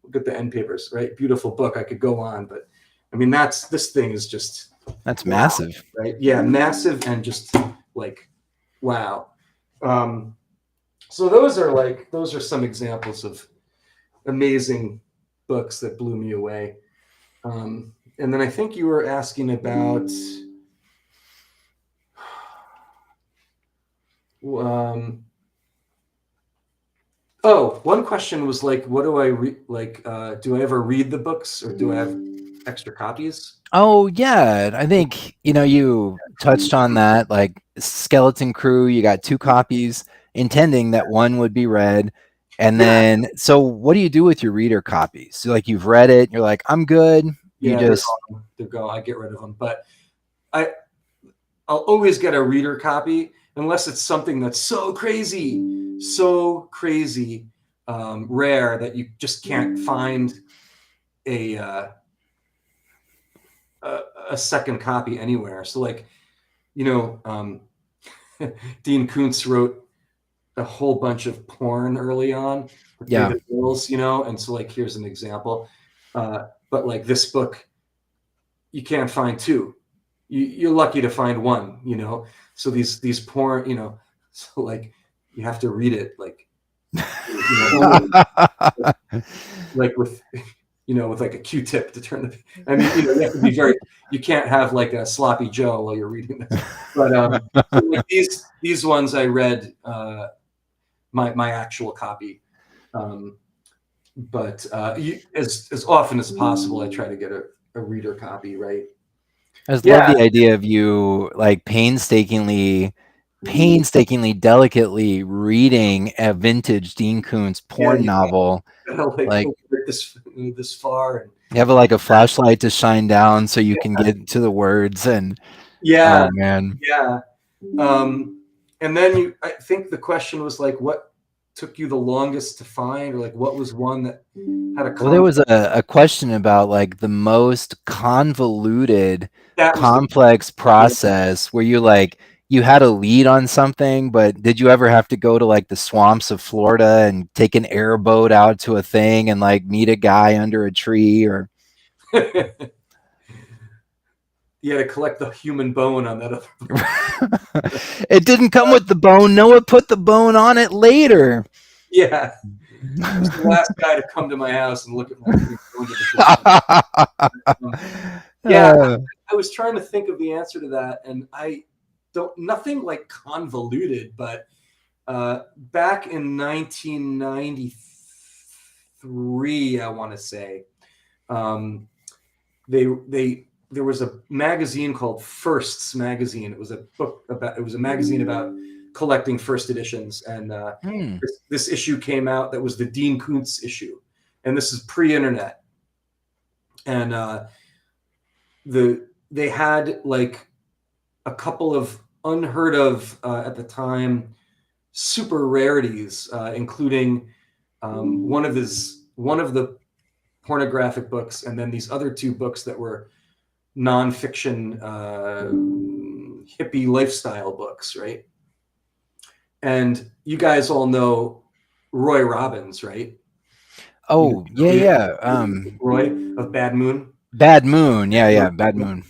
Look at the end papers, right? Beautiful book. I could go on, but I mean, this thing is just that's wow, massive. right? Yeah, massive and just like wow. So those are some examples of amazing books that blew me away. And then I think you were asking about one question was like, what do I read? Like, do I ever read the books, or do I have extra copies? Oh yeah, I think you touched on that. Like Skeleton Crew, you got 2 copies, intending that one would be read. And Yeah, then, so what do you do with your reader copies? So like you've read it, you're like, I'm good. You yeah, just they're gone. I get rid of them, but I'll always get a reader copy unless it's something that's so crazy, rare that you just can't find a second copy anywhere. So like, Dean Koontz wrote a whole bunch of porn early on to pay yeah. the bills, and so like here's an example. But like this book, you can't find 2. You're lucky to find 1, So these porn, so like you have to read it like only like with with like a Q-tip to turn the. I mean, you have to be very. You can't have like a sloppy Joe while you're reading this. But so like these ones I read my actual copy, but as often as possible I try to get a reader copy, right? I just love Yeah, the idea of you like painstakingly, delicately reading a vintage Dean Koontz yeah. porn You novel. gotta like Like this far, and you have like a flashlight to shine down so you can get to the words. And yeah, oh man. yeah. And then I think the question was like, what took you the longest to find, or like what was one that had a Well, there was conflict? a question about like the most convoluted, That was the complex yeah. process where you had a lead on something, but did you ever have to go to like the swamps of Florida and take an airboat out to a thing and like meet a guy under a tree or You had to collect the human bone on that other. it didn't come with the bone. Noah put the bone on it later. Yeah, I was the last guy to come to my house and look at my go into the basement. Yeah, Uh, I was trying to think of the answer to that, and I don't. Nothing like convoluted, but back in 1993, I want to say, there was a magazine called Firsts Magazine. It was a magazine about collecting first editions, and this issue came out that was the Dean Koontz issue, and this is pre-internet, and they had like a couple of unheard of at the time super rarities, including one of the pornographic books, and then these other 2 books that were nonfiction hippie lifestyle books, right? And you guys all know Roy Robbins, right? oh yeah, yeah. Roy of Bad Moon. Bad Moon. Yeah, yeah, Bad Moon.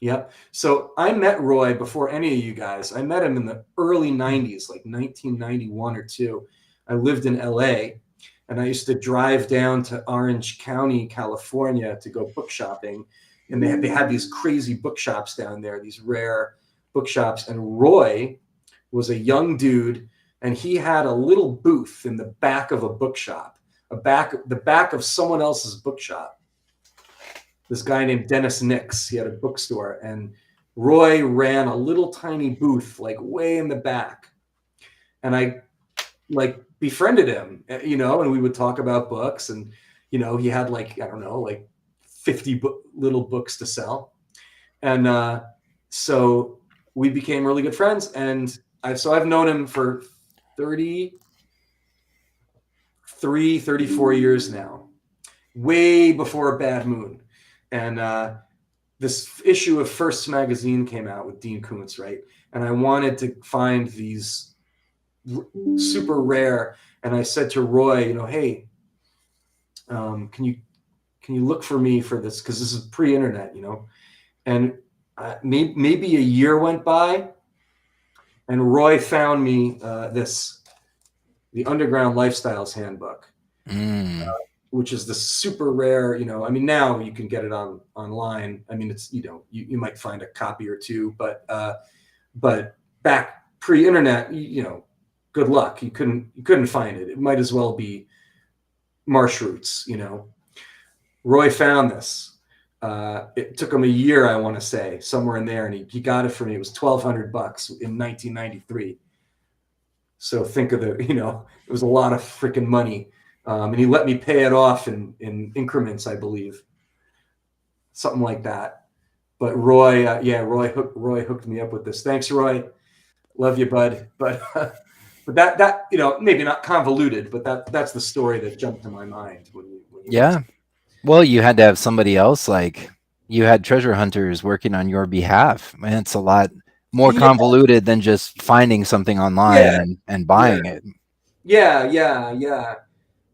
Yeah. So I met Roy before any of you guys. I met him in the early 90s, like 1991 or 2. I lived in LA, and I used to drive down to Orange County, California to go book shopping. And they had these crazy bookshops down there, these rare bookshops. And Roy was a young dude, and he had a little booth in the back of a bookshop, the back of someone else's bookshop. This guy named Dennis Nix, he had a bookstore, and Roy ran a little tiny booth like way in the back. And I like befriended him, and we would talk about books, and he had like, I don't know, like 50 little books to sell. And so we became really good friends, and I've known him for 34 years now. way before Bad Moon, and this issue of First Magazine came out with Dean Koontz, right? And I wanted to find these super rare, and I said to Roy, you know, hey, can you look for me for this, because this is pre-internet, you know? And maybe a year went by, and Roy found me the Underground Lifestyles Handbook, which is the super rare, you know, I mean, now you can get it online. I mean, it's, you know, you might find a copy or two, but back pre-internet, you know, good luck. You couldn't find it. It might as well be Marsh Roots, you know. Roy found this. It took him a year, I want to say, somewhere in there, and he got it for me. It was $1,200 in 1993. So think of the, you know, it was a lot of freaking money. And he let me pay it off in increments, I believe, something like that. But Roy, Roy hooked me up with this. Thanks, Roy. Love you, bud. But that you know, maybe not convoluted, but that's the story that jumped to my mind when you Yeah. Well, you had to have somebody else, like you had treasure hunters working on your behalf. Man, it's a lot more yeah, convoluted than just finding something online yeah, and yeah, buying it. yeah.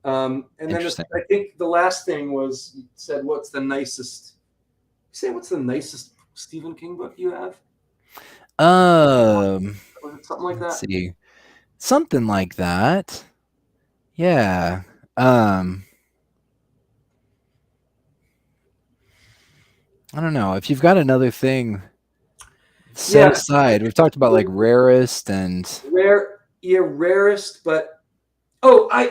And then Interesting. I think the last thing was, you said, what's the nicest? Say, what's the nicest Stephen King book you have? Um, Was it something like let's that? see. Something like that. Yeah. Um, I don't know. If you've got another thing set Yeah, aside, we've talked about like rarest and rarest, but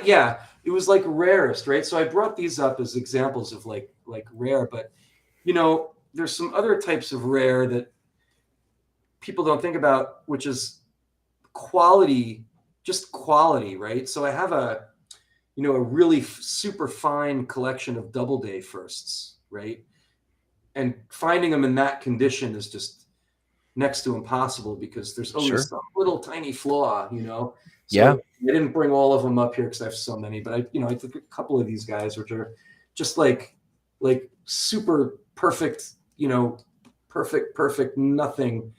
yeah, it was like rarest, right? So I brought these up as examples of like rare, but you know, there's some other types of rare that people don't think about, which is quality, just quality, right? So I have a, you know, a really super fine collection of Doubleday firsts, right? And finding them in that condition is just next to impossible, because there's always sure. some little tiny flaw, you know. Yeah. So I didn't bring all of them up here because I have so many, but I took a couple of these guys, which are just like super perfect, you know, perfect, nothing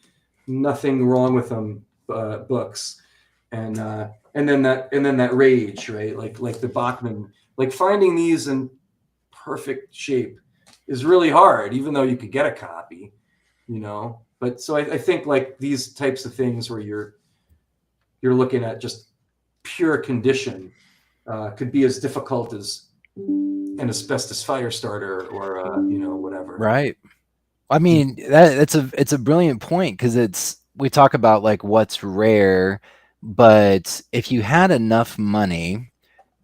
wrong with them, books. And then that rage, right? Like the Bachman, like finding these in perfect shape is really hard, even though you could get a copy, you know. But so I think like these types of things where you're looking at just pure condition could be as difficult as an asbestos fire starter, or you know, whatever. Right. I mean, it's a brilliant point because it's we talk about like what's rare, but if you had enough money,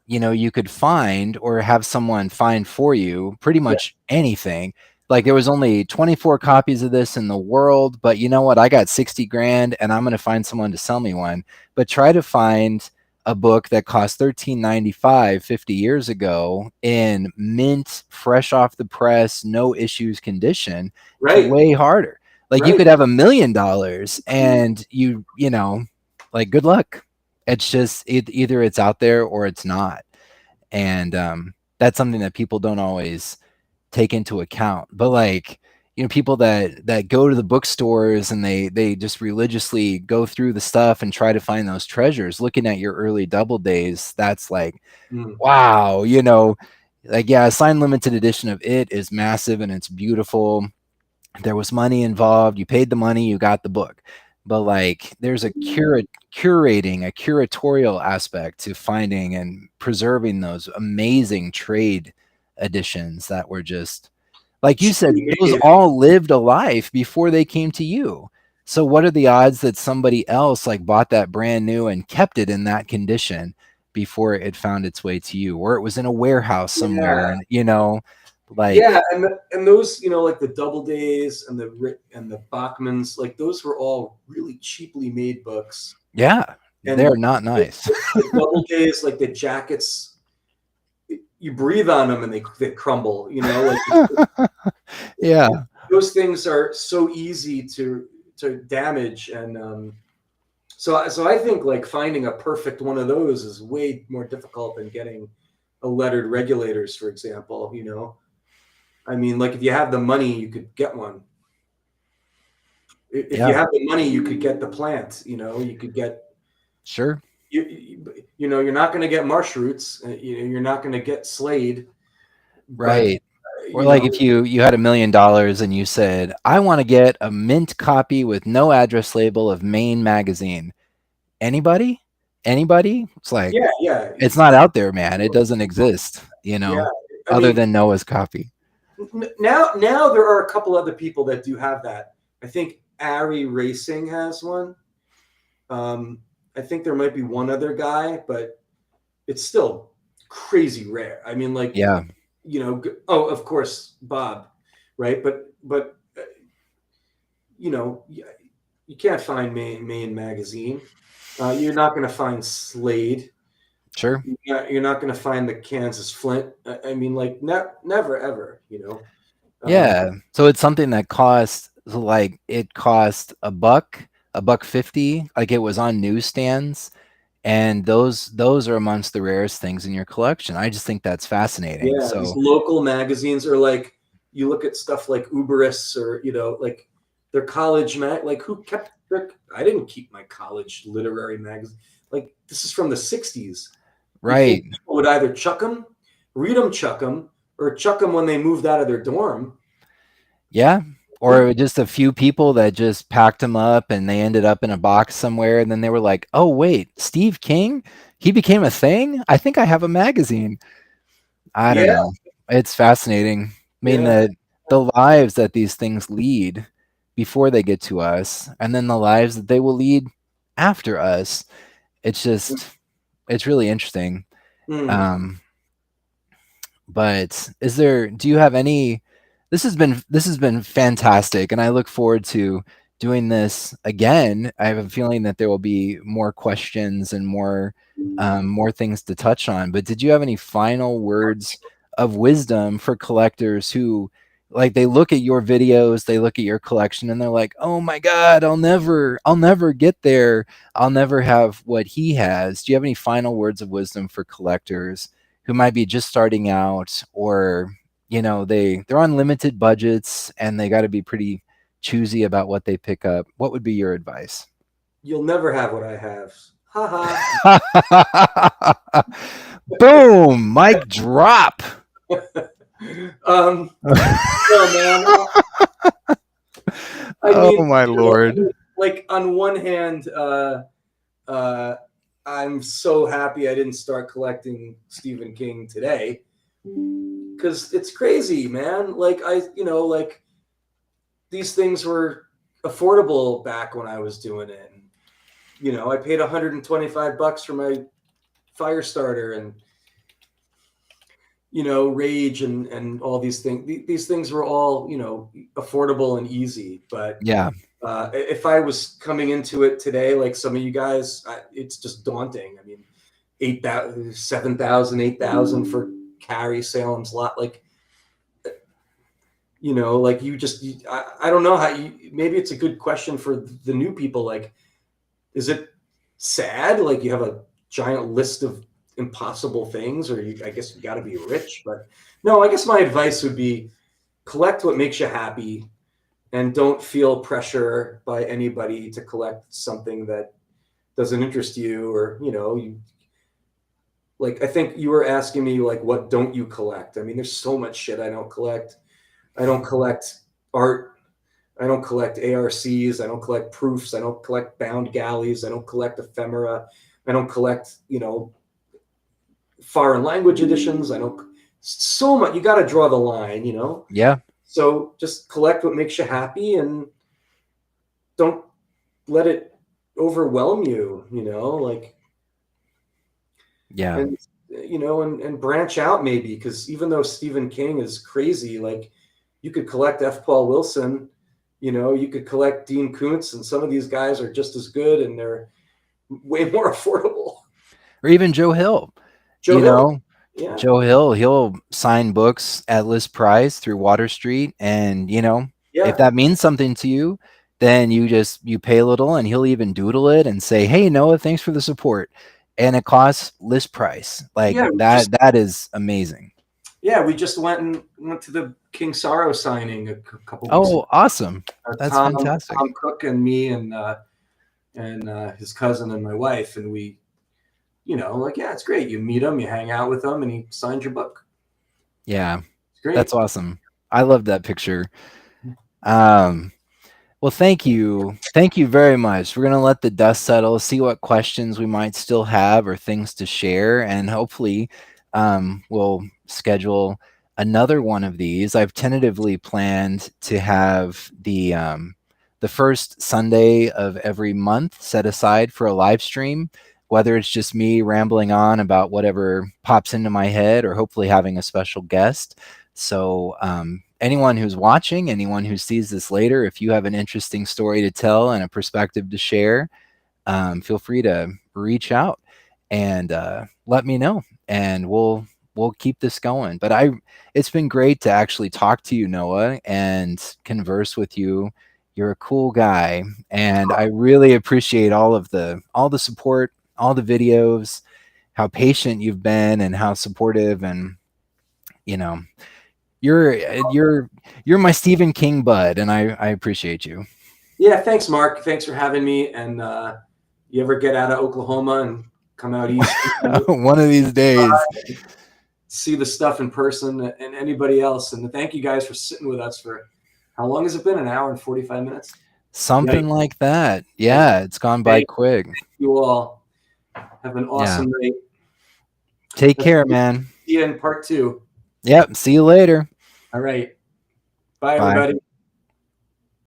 you know, you could find or have someone find for you pretty Yeah, much anything. Like there was only 24 copies of this in the world, but you know what? I got 60 grand and I'm going to find someone to sell me one. But try to find a book that cost 13.95 50 years ago in mint, fresh off the press, no issues condition. It's right, way harder. Like you right. could have $1 million and you know, like good luck. It's just either it's out there or it's not, and that's something that people don't always take into account. But like, you know, people that go to the bookstores and they just religiously go through the stuff and try to find those treasures. Looking at your early double days, that's like, Mm. wow, you know, like yeah, a signed limited edition of it is massive and it's beautiful. There was money involved. You paid the money, you got the book. But like there's a curating, a curatorial aspect to finding and preserving those amazing trade editions that were just like you said, Cheaply those made. all lived a life before they came to you. So what are the odds that somebody else like bought that brand new and kept it in that condition before it found its way to you, or it was in a warehouse somewhere Yeah, and you know, yeah, like and those, you know, like the Doubledays and the Bachmans, like those were all really cheaply made books. yeah, they're And not nice. the Doubledays, like the jackets, you breathe on them and they crumble, you know, like Yeah, those things are so easy to damage. And so I think like finding a perfect one of those is way more difficult than getting a lettered Regulators, for example. I mean, like if you have the money, you could get one. If you Yeah, have the money, you could get the plant. You could get sure. you're not going to get marsh roots. You're not going to get Slade, but Right. Or you like know, if you had $1 million and you said, I want to get a mint copy with no address label of Maine magazine. Anybody? Anybody? It's like, yeah, yeah, it's not out there, man. It doesn't exist, yeah. I other mean, than Noah's copy. now there are a couple other people that do have that. I think Ari Racing has one. I think there might be one other guy, but it's still crazy rare. I mean, like, Yeah, oh, of course, Bob, right? But you can't find Maine magazine. You're not going to find Slade. sure. You're not going to find the Kansas Flint. I mean, like, never ever. Yeah. So it's something that cost like it cost a buck 50, like it was on newsstands. And those are amongst the rarest things in your collection. I just think that's fascinating. Yeah, these So local magazines are like, you look at stuff like Uberis, or like their college like who kept their, I didn't keep my college literary magazine. Like, this is from the 60s. You think right. people would either chuck them, read them, chuck them, or chuck them when they moved out of their dorm? Yeah. They, Or just a few people that just packed them up and they ended up in a box somewhere. And then they were like, oh, wait, Steve King? He became a thing? I think I have a magazine. I don't yeah, know. It's fascinating. I mean, yeah. the lives that these things lead before they get to us, and then the lives that they will lead after us. It's just, it's really interesting. Mm. Um, but do you have any, this has been fantastic, and I look forward to doing this again. I have a feeling that there will be more questions and more things to touch on. But did you have any final words of wisdom for collectors who, like, they look at your videos, they look at your collection, and they're like, oh my god, I'll never get there, I'll never have what he has. Do you have any final words of wisdom for collectors who might be just starting out, or they're on limited budgets and they got to be pretty choosy about what they pick up? What would be your advice? You'll never have what I have. Haha. Boom, mic drop. No, man. I Oh mean, my lord. like, on one hand, uh, I'm so happy I didn't start collecting Stephen King today, because it's crazy, man. Like, like, these things were affordable back when I was doing it. And, I paid $125 for my Firestarter, and Rage, and all these things. These things were all affordable and easy. But Yeah. if I was coming into it today, like some of you guys, it's just daunting. I mean, 8,000, 7,000, 8,000 for Carrie Salem's lot. Like, like, I don't know how maybe it's a good question for the new people. Like, is it sad? Like, you have a giant list of impossible things, or I guess you got to be rich. But no, I guess my advice would be collect what makes you happy, and don't feel pressure by anybody to collect something that doesn't interest you, or like, I think you were asking me, like, what don't you collect? I mean, there's so much shit I don't collect. I don't collect art. I don't collect ARCs. I don't collect proofs. I don't collect bound galleys. I don't collect ephemera. I don't collect, foreign language editions. I don't, so much. You got to draw the line, Yeah. So just collect what makes you happy, and don't let it overwhelm you, like, Yeah. and, and branch out, maybe, because even though Stephen King is crazy, like, you could collect F. Paul Wilson, you could collect Dean Koontz, and some of these guys are just as good, and they're way more affordable. Or even Joe Hill. Joe You Hill. know, Yeah. Joe Hill, he'll sign books at list price through Water Street. And, if Yeah. that means something to you, then you pay a little, and he'll even doodle it and say, hey, Noah, thanks for the support. and it costs list price. Like Yeah, that is amazing. yeah, we just went to the King Sorrow signing a couple weeks ago. Oh, awesome. That's Tom fantastic. Cook and me and his cousin and my wife, and we, like, yeah, it's great. You meet him, you hang out with him, and he signs your book. Yeah, It's great. that's awesome. I love that picture. Um, well, thank you. Thank you very much. We're going to let the dust settle, see what questions we might still have or things to share, and hopefully we'll schedule another one of these. I've tentatively planned to have the first Sunday of every month set aside for a live stream, whether it's just me rambling on about whatever pops into my head or hopefully having a special guest. So anyone who's watching, anyone who sees this later, if you have an interesting story to tell and a perspective to share, feel free to reach out and let me know, and we'll keep this going. But it's been great to actually talk to you, Noah, and converse with you. You're a cool guy, and I really appreciate all the support, all the videos, how patient you've been, and how supportive, and you know you're you're my Stephen King bud, and I appreciate you. Yeah, thanks, Mark. Thanks for having me. And you ever get out of Oklahoma and come out east, One of these days. see the stuff in person, and anybody else. And thank you guys for sitting with us for, how long has it been? An hour and 45 minutes? Something like that. Yeah, it's gone by quick. You all have an awesome night. Take care, man. See you in part 2. Yep. See you later. All right. Bye, Bye. everybody.